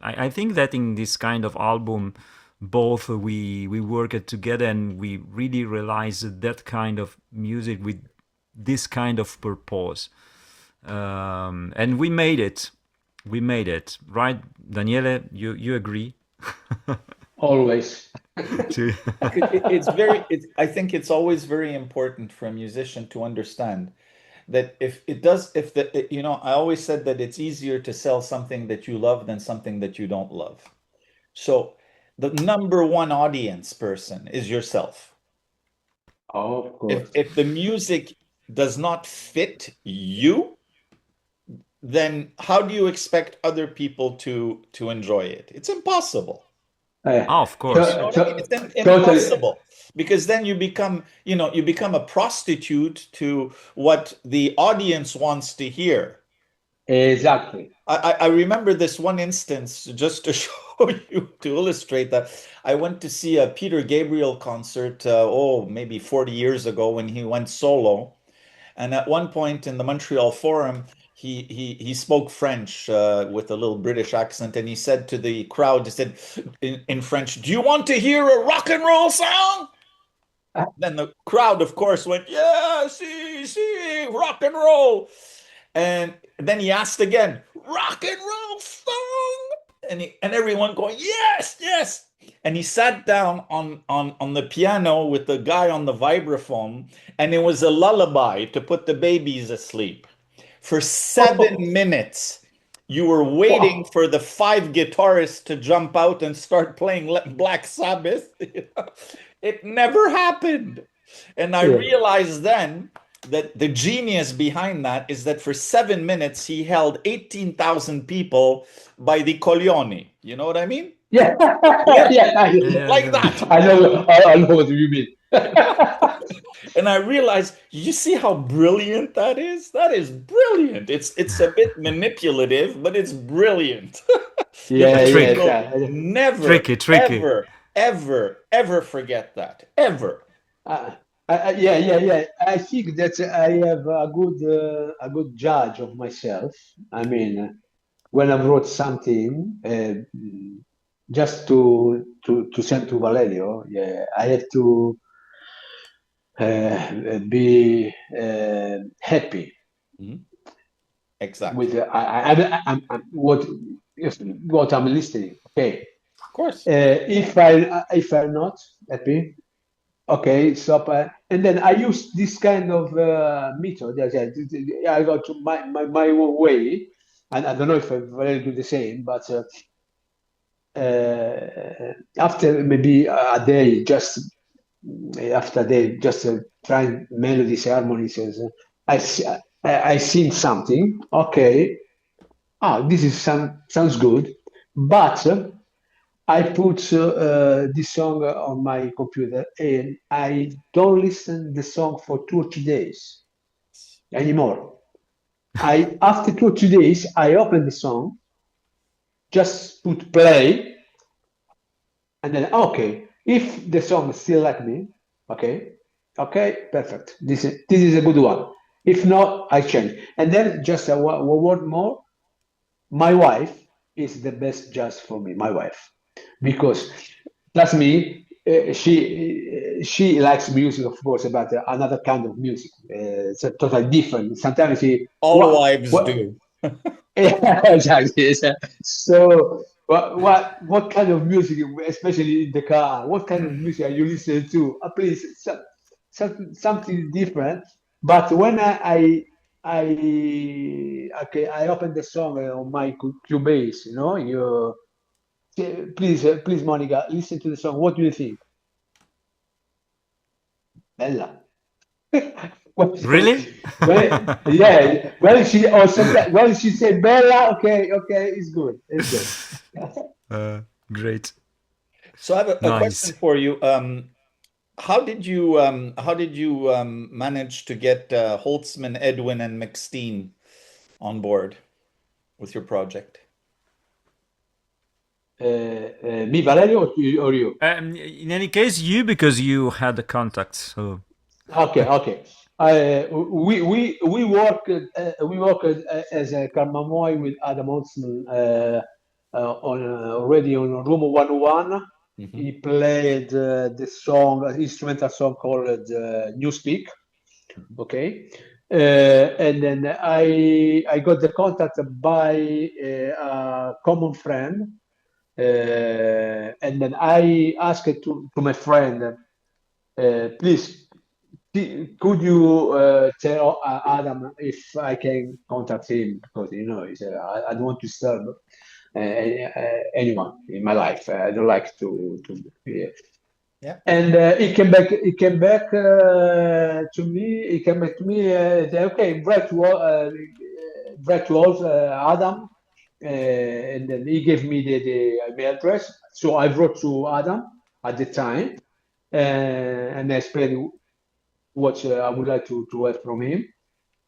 I think that in this kind of album, both we work it together, and we really realize that kind of music with this kind of purpose, and we made it. We made it, right, Daniele? You agree? always. To I think it's always very important for a musician to understand that if you know, I always said that it's easier to sell something that you love than something that you don't love. So the number one audience person is yourself. Of If course. if the music does not fit you, then how do you expect other people to enjoy it? It's impossible. oh, of You course. know what I mean? It's Totally. impossible because then you become, you know, you become a prostitute to what the audience wants to hear. Exactly. I remember this one instance just to show you, to illustrate that. I went to see a Peter Gabriel concert, maybe 40 years ago when he went solo. And at one point in the Montreal Forum, he spoke French with a little British accent, and he said to the crowd, he said in French, "Do you want to hear a rock and roll song?" Then the crowd, of course, went, "Yeah, see, rock and roll." And then he asked again, "Rock and roll song?" And everyone going, "Yes, yes." And he sat down on the piano with the guy on the vibraphone, and it was a lullaby to put the babies asleep. For 7 minutes, you were waiting Wow. for the five guitarists to jump out and start playing Black Sabbath. It never happened. And I Yeah. realized then that the genius behind that is that for 7 minutes he held 18,000 people by the coglioni. You know what I mean? Yeah. Yeah, Yeah. Yeah, yeah, like yeah. that. I know what you mean. And I realized, you see how brilliant that is? That is brilliant. It's a bit manipulative, but it's brilliant. The Yeah, public yeah, Trick, will yeah. never, tricky, tricky. ever, ever, ever forget that. Ever. Uh, Yeah. I think that I have a good judge of myself. I mean, when I wrote something, just to send to Valerio, yeah, I have to be happy Mhm. with Exactly. what what I'm listening. Okay, Of course. if I'm not happy, okay, stop. And then I use this kind of method. I got to my own way, and I don't know if I really do the same, but after maybe a day, just after a day, just trying melodies, harmonies, I s- I sing something. Okay, this is sounds good, but I put this song on my computer and I don't listen the song for 2 or 3 days anymore. I After 2 or 3 days, I open the song, just put play, and then okay, if the song is still like me, okay, okay, perfect. This is a good one. If not, I change. And then just a word more. My wife is the best judge for me. My wife, because that's me. She likes music, of course, but another kind of music. It's a totally different. Sometimes she All wives what do. yeah, exactly. So what kind of music, especially in the car? What kind of music are you listening to? Please, something different. But when okay, I open the song on my Cubase, you please, Monica, listen to the song. What do you think? Bella. Well, Really? well, she or sometimes, well, she said Bella. Okay, it's good, it's good. uh, Great. So I have a question Nice. for you. How did you manage to get Holtzman, Edwin, and McSteen on board with your project? Me, Valerio, or you? In any case, you, because you had the contact. So Okay. We worked as a Karmamoi with Adam Holtzman on already on Room 101. Hmm. He played the song, an instrumental song called Newspeak. Okay, and then I got the contact by a common friend, and then I asked to my friend, please, could you tell Adam if I can contact him, because he said I don't want to disturb anyone in my life. I don't like to. Yeah. Yeah. And he came back. He came back to me. He came back to me. Said, okay, write to all Adam, and then he gave me the email address. So I wrote to Adam at the time, and I explained what I would like to have from him.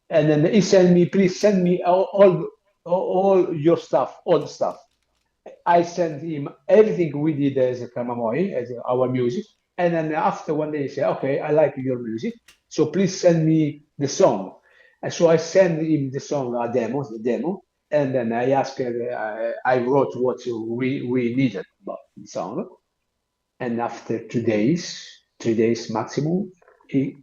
And then he sent me, please send me all your stuff, all the stuff. I sent him everything we did as a Karmamoi, as our music. And then after one day, he said, okay, I like your music. So please send me the song. And so I sent him the song, the demo. And then I asked, I wrote what we needed about the song. And after 2 days, 3 days maximum, he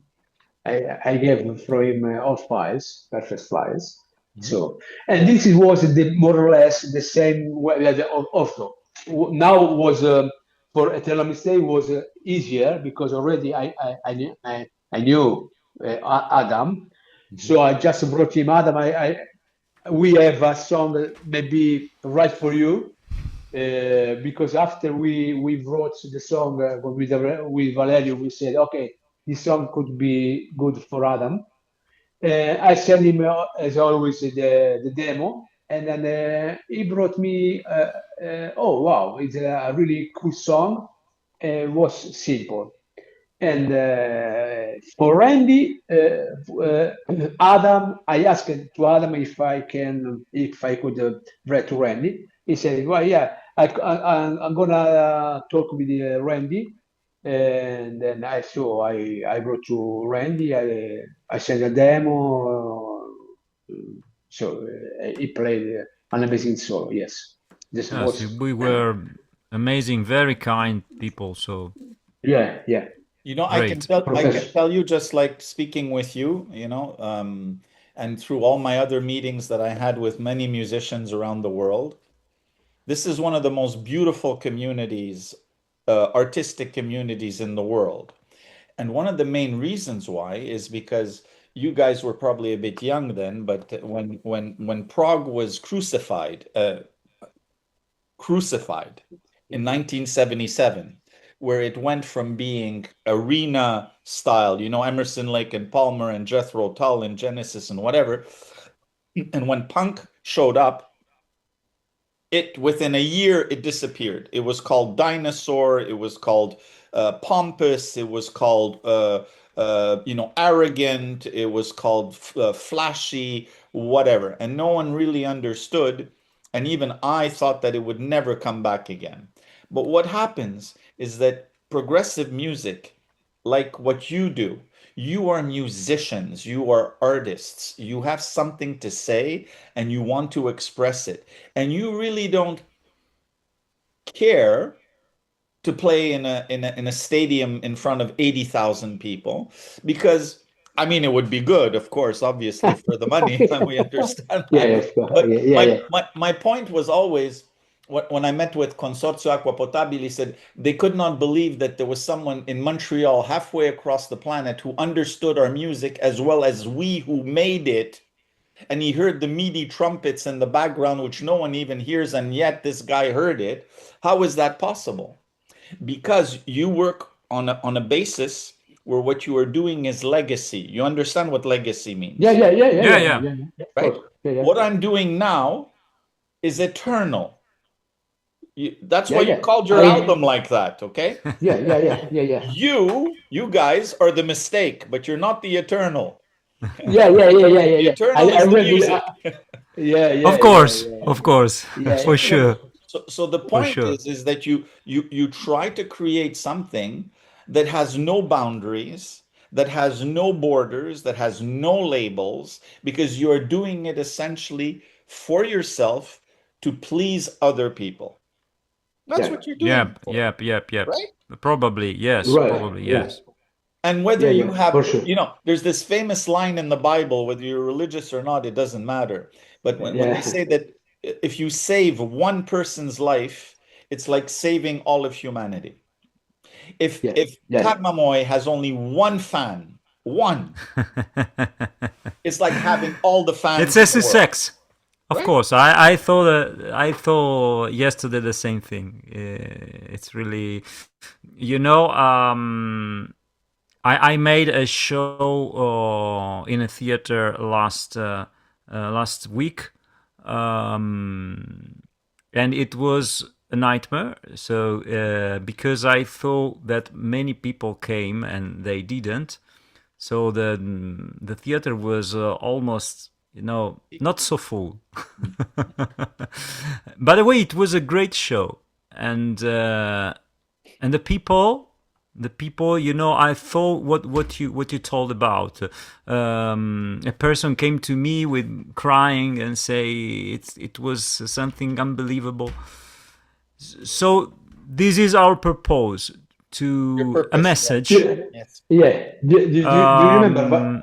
I gave for him all files, perfect files. Hmm. So, and was more or less the same way also. Now was for Eternal Mistake was easier because already I knew Adam, Hmm. so I just brought him Adam. We have a song maybe right for you, because after we wrote the song with Valerio, we said, okay, this song could be good for Adam. I sent him, as always, the demo, and then he brought me, oh wow, it's a really cool song. It was simple. And for Randy, Adam, I asked to Adam if I could write to Randy. He said, "Well, yeah, I'm gonna talk with Randy." and then I wrote to Randy. I sent a demo. He played an amazing solo. Yes, this Yes, was we were amazing, very kind people. So yeah, yeah, You know, great. I can professional. tell you just like speaking with you, and through all my other meetings that I had with many musicians around the world, this is one of the most beautiful communities, artistic communities in the world. And one of the main reasons why is because you guys were probably a bit young then, but when Prague was crucified in 1977, where it went from being arena style, Emerson, Lake and Palmer and Jethro Tull and Genesis and whatever. And when punk showed up, it within a year it disappeared. It was called Dinosaur. It was called pompous. It was called arrogant. It was called flashy, whatever. And no one really understood. And even I thought that it would never come back again. But what happens is that progressive music, like what you do, you are musicians, you are artists, you have something to say and you want to express it and you really don't care to play in a stadium in front of 80,000 people because I mean it would be good, of course, obviously for the money, and we understand Yeah, that. yes, But yeah, yeah, my point was always when I met with Consorzio Acqua Potabile, he said they could not believe that there was someone in Montreal halfway across the planet who understood our music as well as we who made it, and he heard the meaty trumpets in the background, which no one even hears, and yet this guy heard it. How is that possible? Because you work on a basis where what you are doing is legacy. You understand what legacy yeah, means, yeah, yeah, yeah, Yeah, yeah, yeah, yeah, yeah, of right? course, yeah, yeah, What I'm doing now is eternal. That's yeah, why you yeah. called your album like that, okay? Yeah, yeah, yeah, yeah, yeah, You guys are the mistake, but you're not the eternal. yeah, yeah, yeah, yeah, yeah, The yeah. eternal I is the read it. music. Yeah, of yeah, yeah, course, yeah, of course, yeah, for yeah. sure, So the for point sure. is that you try to create something that has no boundaries, that has no borders, that has no labels, because you are doing it essentially for yourself to please other people. That's Yeah, what you're doing it Yep, for, yep, yep, yep. right? Probably yes, right. probably Yeah, yes. And whether yeah, you yeah, for have, sure. there's this famous line in the Bible, whether you're religious or not, it doesn't matter. But when they Yeah, say that if you save one person's life, it's like saving all of humanity. If yeah, if yeah, Karmamoi has only one fan, one, it's like having all the It's fans in the world, SSX. Of right? course, I thought yesterday the same thing. It's really, you know, I made a show in a theater last week, um, and it was a nightmare. So because I thought that many people came and they didn't, so the theater was almost not so full. By the way, it was a great show, and the people, I thought what you told about. A person came to me with crying and say it was something unbelievable. So this is our purpose, Your to a purpose, yes, message. yeah, yes. yeah. Do you remember? um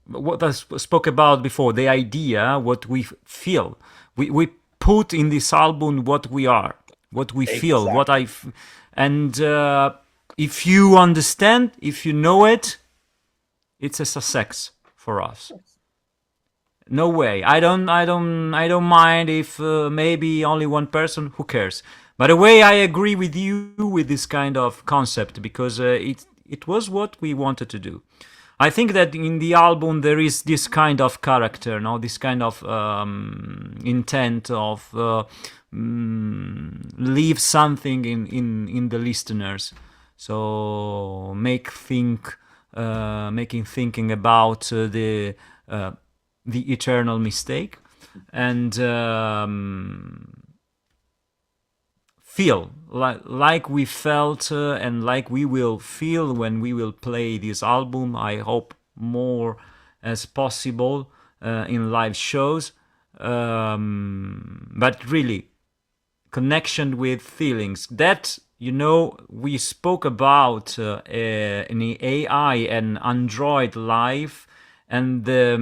what I spoke about before, the idea, what we feel. We put in this album what we are, what we feel, Exactly. and if you understand, if you know it, it's a success for us. No way. I don't mind if maybe only one person. Who cares? By the way, I agree with you with this kind of concept because it was what we wanted to do. I think that in the album there is this kind of character, no, this kind of intent of leave something in the listeners, so making thinking about uh, the eternal mistake, and feel like we felt and like we will feel when we will play this album. I hope more as possible in live shows. But really, connection with feelings. That, we spoke about in the AI and Android life, and the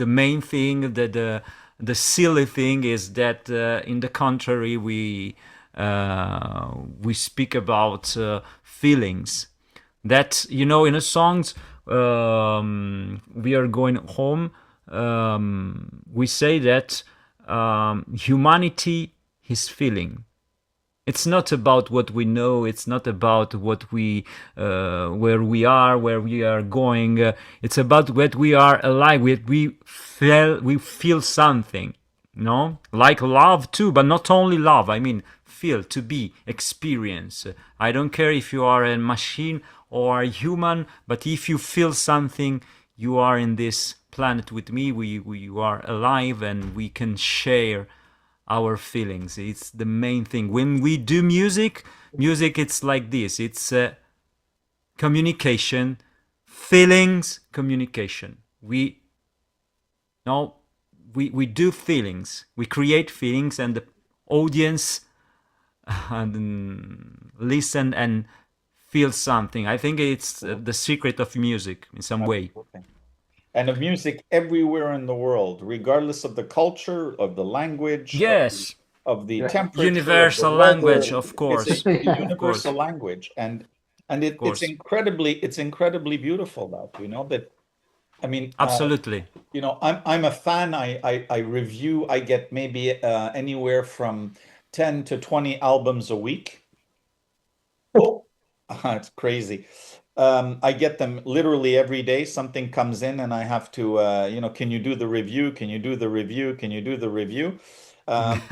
main thing, the silly thing is that in the contrary we speak about feelings. That, in the songs, we are going home. We say that humanity is feeling. It's not about what we know. It's not about what where we are going. It's about what we are alive with. We feel something, like love too, but not only love. I mean, feel, to be, experience. I don't care if you are a machine or a human, but if you feel something, you are in this planet with me. We are alive, and we can share our feelings. It's the main thing. When we do music, it's like this. It's communication, feelings, communication. No, we do feelings. We create feelings, and the audience listen and feel something. I think it's the secret of music in some way. Absolutely. And of music everywhere in the world, regardless of the culture, of the language, Yes, of the Yeah. temperature, of the universal weather. language, of It's course, a of course, universal language, and of it's course. incredibly beautiful that I mean, Absolutely. I'm a fan. I review. I get maybe anywhere from 10 to 20 albums a week. It's crazy. I get them literally every day. Something comes in, and I have to, can you do the review? Can you do the review? Can you do the review? Um,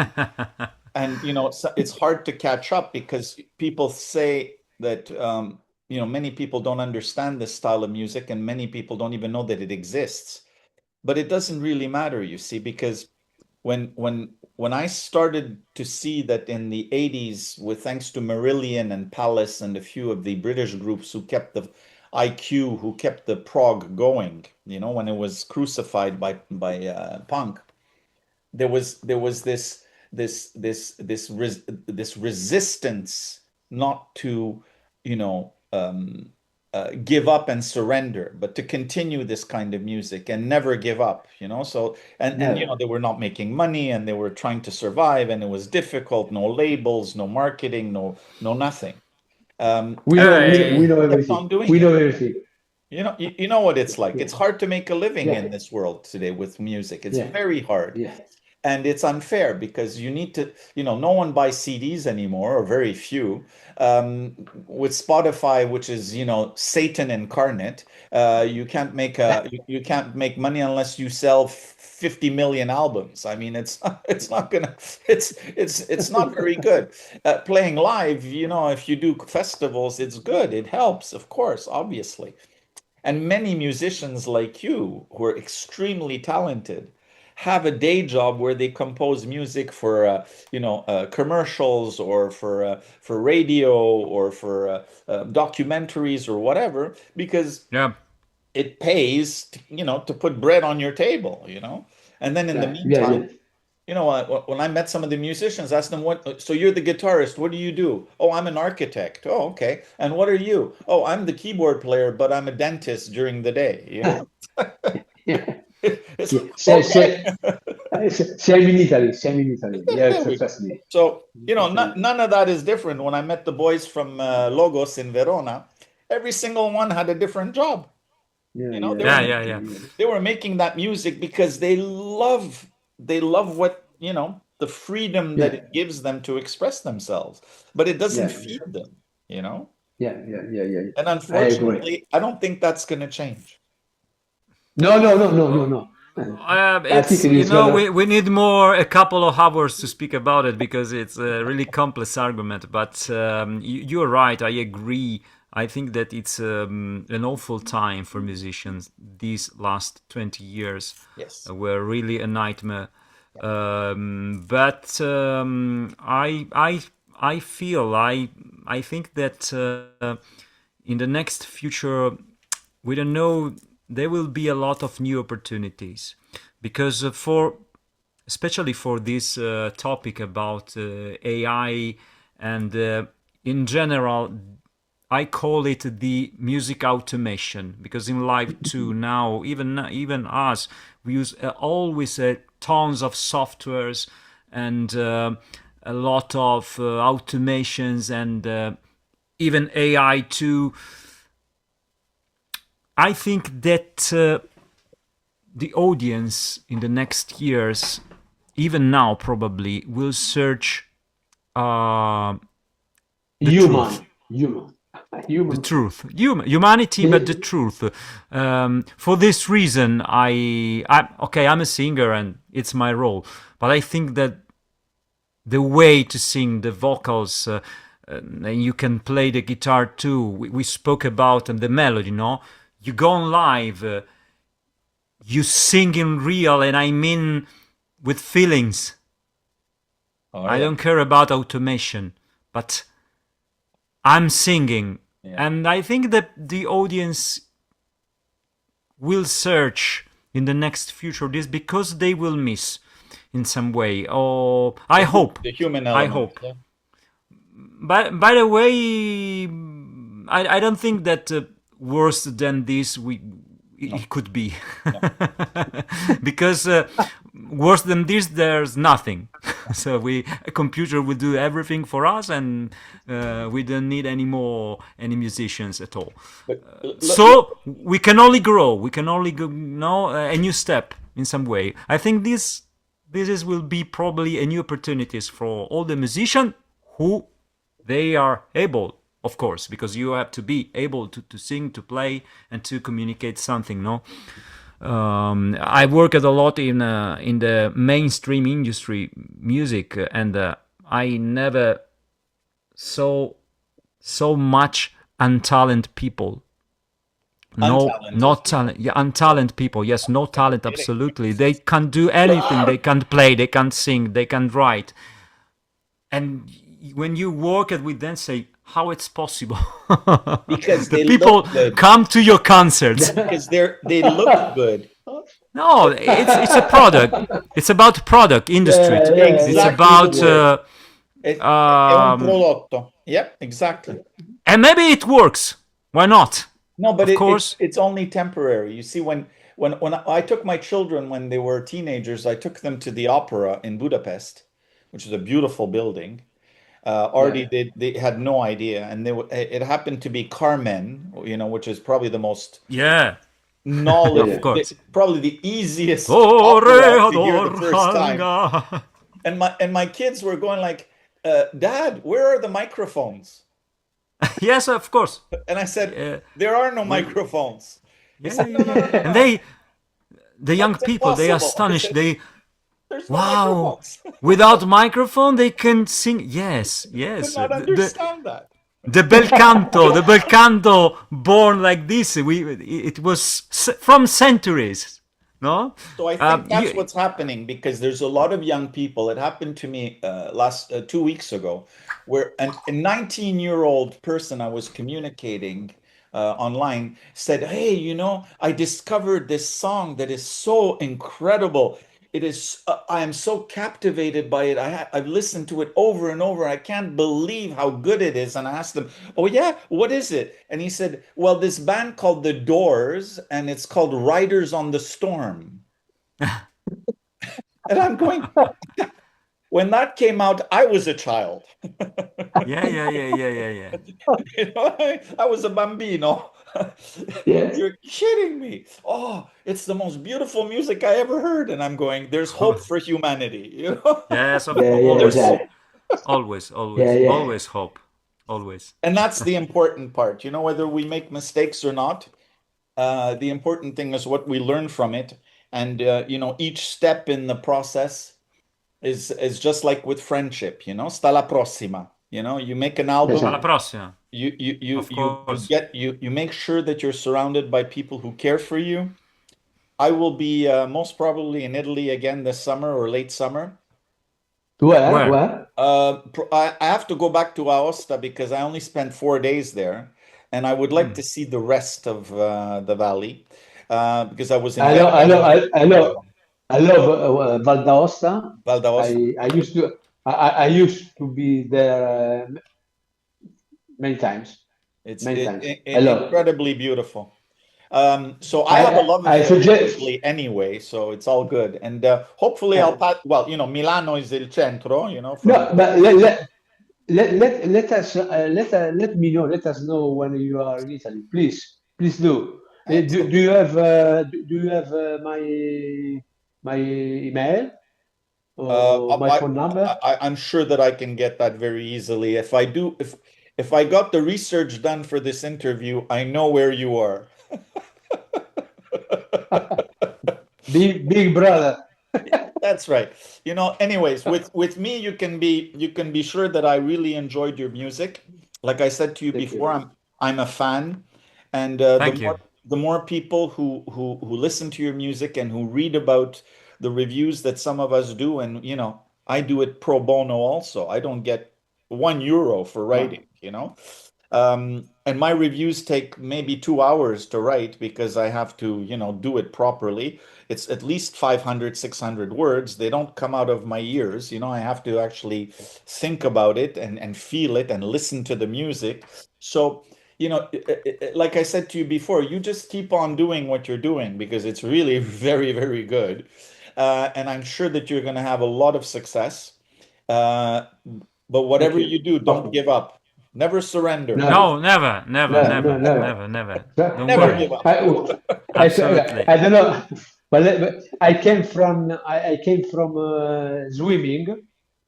and it's hard to catch up because people say that many people don't understand this style of music, and many people don't even know that it exists. But it doesn't really matter, you see, because when I started to see that in the 80s, with thanks to Marillion and Palace and a few of the British groups who kept the IQ, who kept the prog going, when it was crucified by punk, there was this resistance not to give up and surrender, but to continue this kind of music and never give up, so and Never. they were not making money, and they were trying to survive, and it was difficult. No labels, no marketing, no nothing. We And know, they we know, just we Hey. know kept everything. on doing We it. know everything. You know what it's like. Yeah, It's hard to make a living yeah, in this world today with music. It's yeah, very hard. yeah, And it's unfair because you need to, no one buys CDs anymore, or very few. With Spotify, which is, Satan incarnate, you can't make money unless you sell 50 million albums. I mean, it's not gonna, it's not very good. Playing live, if you do festivals, it's good. It helps, of course, obviously. And many musicians like you, who are extremely talented, have a day job where they compose music for, commercials, or for radio, or for documentaries, or whatever, because Yeah. it pays, to put bread on your table, And then in the yeah, yeah, meantime, when I met some of the musicians, asked them, so you're the guitarist, what do you do? Oh, I'm an architect. Oh, okay. And what are you? Oh, I'm the keyboard player, but I'm a dentist during the day, yeah, yeah. It's Yeah. okay. Same in Italy. Same in Italy. Yeah, There we go. trust me. So, Same. none of that is different. When I met the boys from Logos in Verona, every single one had a different job. Yeah, You know, yeah, they were Yeah, yeah, yeah, making yeah. yeah, they were making that music because they love what, the freedom that yeah, it gives them to express themselves. But it doesn't yeah, feed them. yeah, yeah, yeah, yeah. And I agree. unfortunately, I don't think that's going to change. No, no, no, no, no, no. I think It's, it is gonna. we need more, a couple of hours to speak about it, because it's a really complex argument. But you're right. I agree. I think that it's an awful time for musicians. These last 20 years Yes. were really a nightmare. But I feel I think that in the next future we don't know, there will be a lot of new opportunities because for especially for this topic about AI and in general, I call it the music automation because in live too now, even us, we use always tons of softwares and a lot of automations and even AI too. I think that the audience in the next years, even now probably, will search uh, the truth. Human, The human. truth, humanity, but the truth. For this reason, I'm a singer and it's my role. But I think that the way to sing, the vocals, and you can play the guitar too. We spoke about the melody, no? You go on live, you sing in real, and I mean with feelings. Oh I yeah, don't care about automation, but I'm singing. yeah. And I think that the audience will search in the next future this because they will miss in some way. Oh, I hope. The human I element. hope. Yeah. By the way, I don't think that worse than this No, it could be no. because worse than this there's nothing. So a computer will do everything for us, and we don't need any musicians at all. But So we can only grow. We can only go, no, a new step in some way. I think will be probably a new opportunities for all the musicians who they are able, of course, because you have to be able to sing, to play, and to communicate something. No, I worked a lot in the mainstream industry music, and I never saw so much untalented people. No, untalented not people. talent. Yeah, untalented people. Yes, no talent. Kidding. Absolutely, they can't do anything. They can't play. They can't sing. They can't write. And when you work it with them, say how it's possible. Because The they people look good. come to your concerts. Because they look good. No, it's a product. It's about product industry. Yeah, yeah, It's yeah. Exactly the about word. È un um, prodotto. Yep, exactly. and maybe it works. Why not? No, but Of course. it's only temporary. You see, when I took my children when they were teenagers, I took them to the opera in Budapest, which is a beautiful building. Already Yeah. they had no idea, and it happened to be Carmen, which is probably the most Yeah, Yeah, knowledge, of yeah. course. probably the easiest opera to hear the Toreador first time. hanga. And my kids were going like, Dad, where are the microphones? Yes, of course. And I said, Yeah, there are no we, microphones. They yeah, said, yeah, no, no, yeah. no, no, And no. the young That's people, they impossible. I astonished. said, They, there's no wow, microphones. without microphone, they can sing. Yes, Could yes. not understand that. The bel canto born like this. It was from centuries. No, So I think that's you, what's happening because there's a lot of young people. It happened to me last 2 weeks ago, where a 19-year-old person I was communicating online said, "Hey, I discovered this song that is so incredible. It is. I am so captivated by it. I've listened to it over and over. I can't believe how good it is." And I asked him, "Oh yeah, what is it?" And he said, "Well, this band called The Doors, and it's called Riders on the Storm." And I'm going, when that came out, I was a child. yeah, yeah, yeah, yeah, yeah, yeah. I was a bambino. Yeah. You're kidding me. Oh, it's the most beautiful music I ever heard. And I'm going, there's hope for humanity. Yes, Yeah, yeah, There's always, hope. exactly. always, Yeah, always, yeah. always hope, always. And that's the important part. Whether we make mistakes or not, the important thing is what we learn from it. And, each step in the process is just like with friendship, sta la prossima. You make an Alla album, Exactly. prossima, you of you you course. get you make sure that you're surrounded by people who care for you, I will be most probably in Italy again this summer or late summer. Where? Where? Where? I have to go back to Aosta because I only spent 4 days there, and I would like Hmm. to see the rest of the valley because I was in I love, I love, Veneto, I love, I love Val d'Aosta. Val d'Aosta. I used to, I used to be there many times, It's many it, times. it, I love. incredibly beautiful. So I have a love I affair with suggest. Italy anyway, so it's all good. And hopefully I'll Uh, pass. Well, Milano is il centro, from no, but let us let me know. Let us know when you are in Italy, please. Please do. Do excellent. you have my email or my phone number? I'm sure that I can get that very easily. If I do, if I got the research done for this interview, I know where you are. Big brother. That's right. Anyways, with me, you can be sure that I really enjoyed your music. Like I said to you Thank before, you. I'm a fan, and the Thank more you. the more people who listen to your music and who read about the reviews that some of us do, and I do it pro bono also. I don't get €1 for Wow. writing. And my reviews take maybe 2 hours to write because I have to, do it properly. It's at least 500, 600 words. They don't come out of my ears. I have to actually think about it and feel it and listen to the music. So, like I said to you before, you just keep on doing what you're doing because it's really very, very good. And I'm sure that you're going to have a lot of success. Uh, but Thank whatever you you. do, don't give up. Never surrender. No, No, never, never, no, no, never, no. never, never. Don't Never worry. give up. Absolutely. I don't know, but I came from swimming.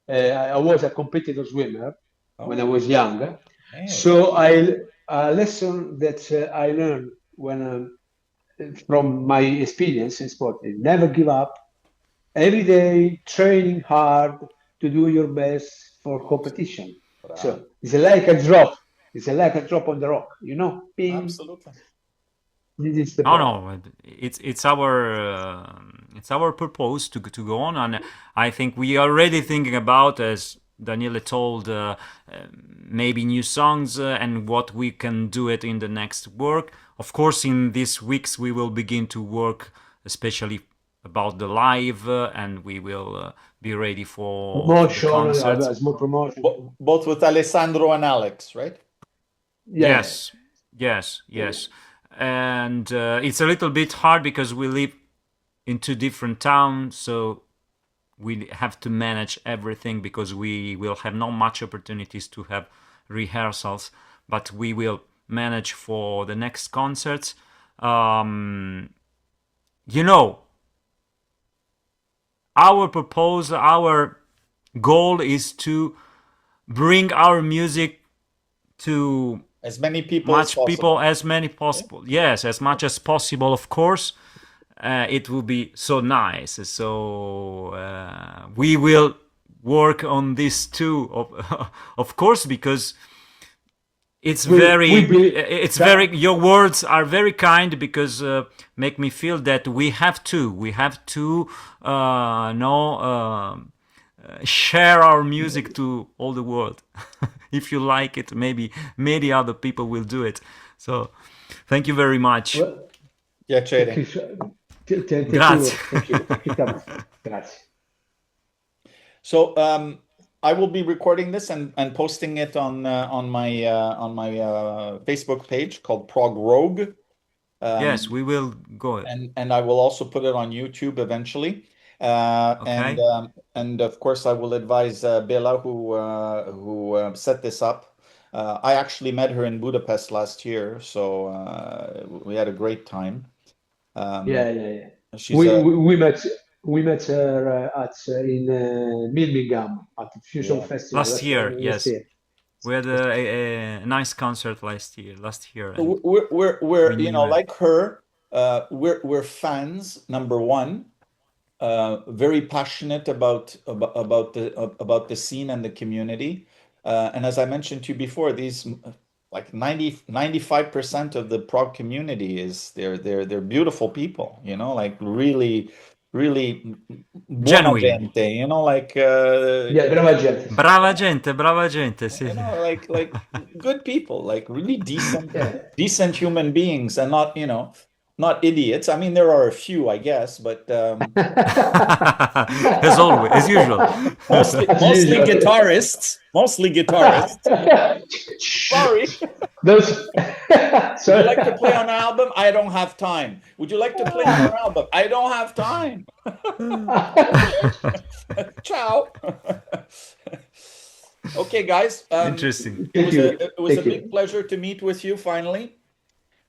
I was a competitive swimmer when I Oh, was young. yes. So a lesson that I learned from my experience in sport is never give up. Every day training hard to do your best for competition. Bravo. So it's like a drop. It's like a drop on the rock. Ping. Absolutely. This is the No, point. no, it's our purpose to go on, and I think we are already thinking about, as Daniele told, maybe new songs and what we can do it in the next work. Of course, in these weeks we will begin to work, especially about the live, and we will be ready for the Promotion, concerts. a small promotion. Both with Alessandro and Alex, right? Yeah, Yes, yes, yeah. yes, and it's a little bit hard because we live in two different towns, so we have to manage everything because we will have not much opportunities to have rehearsals, but we will manage for the next concerts. Um, you know, our proposal, our goal is to bring our music to As many people as much people possible. as many Yeah. possible. Yes, as much as possible, of course. It will be so nice. So we will work on this too, of course, because it's We very, believe it's that very. Your words are very kind because make me feel that we have to know. Share our music to all the world. If you like it, maybe many other people will do it. So, thank you very much. well, thank Piacere. you, Grazie. thank you, Thomas. Grazie. So I will be recording this and posting it on my Facebook page called Prog Rogue. Yes, Um, we will go. and I will also put it on YouTube eventually. And Okay. of course I will advise Bela who set this up. I actually met her in Budapest last year, so we had a great time. Um, Yeah, yeah, yeah. she's We a we, we met we met her at in Birmingham at the Fusion Yeah. Festival Last year, last yes, year. we had a nice concert last year. And We're we knew it. like her. We're fans, number one. Very passionate about the scene and the community. And as I mentioned to you before, like 95% of the Prague community is they're beautiful people, you know, like really buona Genuine. gente, you know, like Yeah, brava gente. Brava gente, sì. you know, like good people, like really Yeah. decent human beings, and not, you know, not idiots. I mean, there are a few, I guess, but As always, as usual. As mostly usual. guitarists, mostly guitarists. Sorry. Those. Would you like to Sorry. play on an album? I don't have time. Would you like to play on our album? I don't have time. Ciao. Okay, guys. Interesting. Thank you. It was a Thank you. big pleasure to meet with you finally.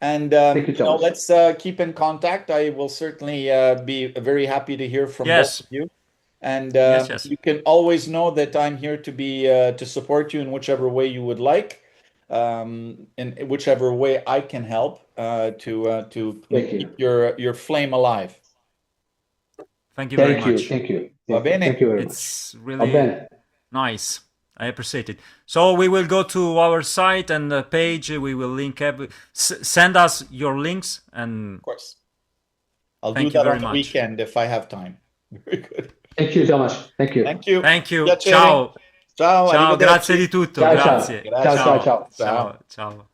And Thank you, you know, Thomas. let's keep in contact. I will certainly be very happy to hear from both Yes. of you. And Yes. you can always know that I'm here to be to support you in whichever way you would like, in whichever way I can help to Thank you. keep your flame alive. Thank you very Thank you. much. Thank you. Va bene? Thank you very much. It's Va really bene. nice. I appreciate it. So we will go to our site and page. We will link send us your links, and Of course. I'll do thank you that very on the much. weekend if I have time. Very good. Thank you, Thomas. Thank you. Thank you. Thank you. Piacere. Ciao. Ciao, Ciao, arrivederci. grazie di tutto. Ciao, ciao. Grazie. Ciao, ciao, ciao. Ciao. Ciao.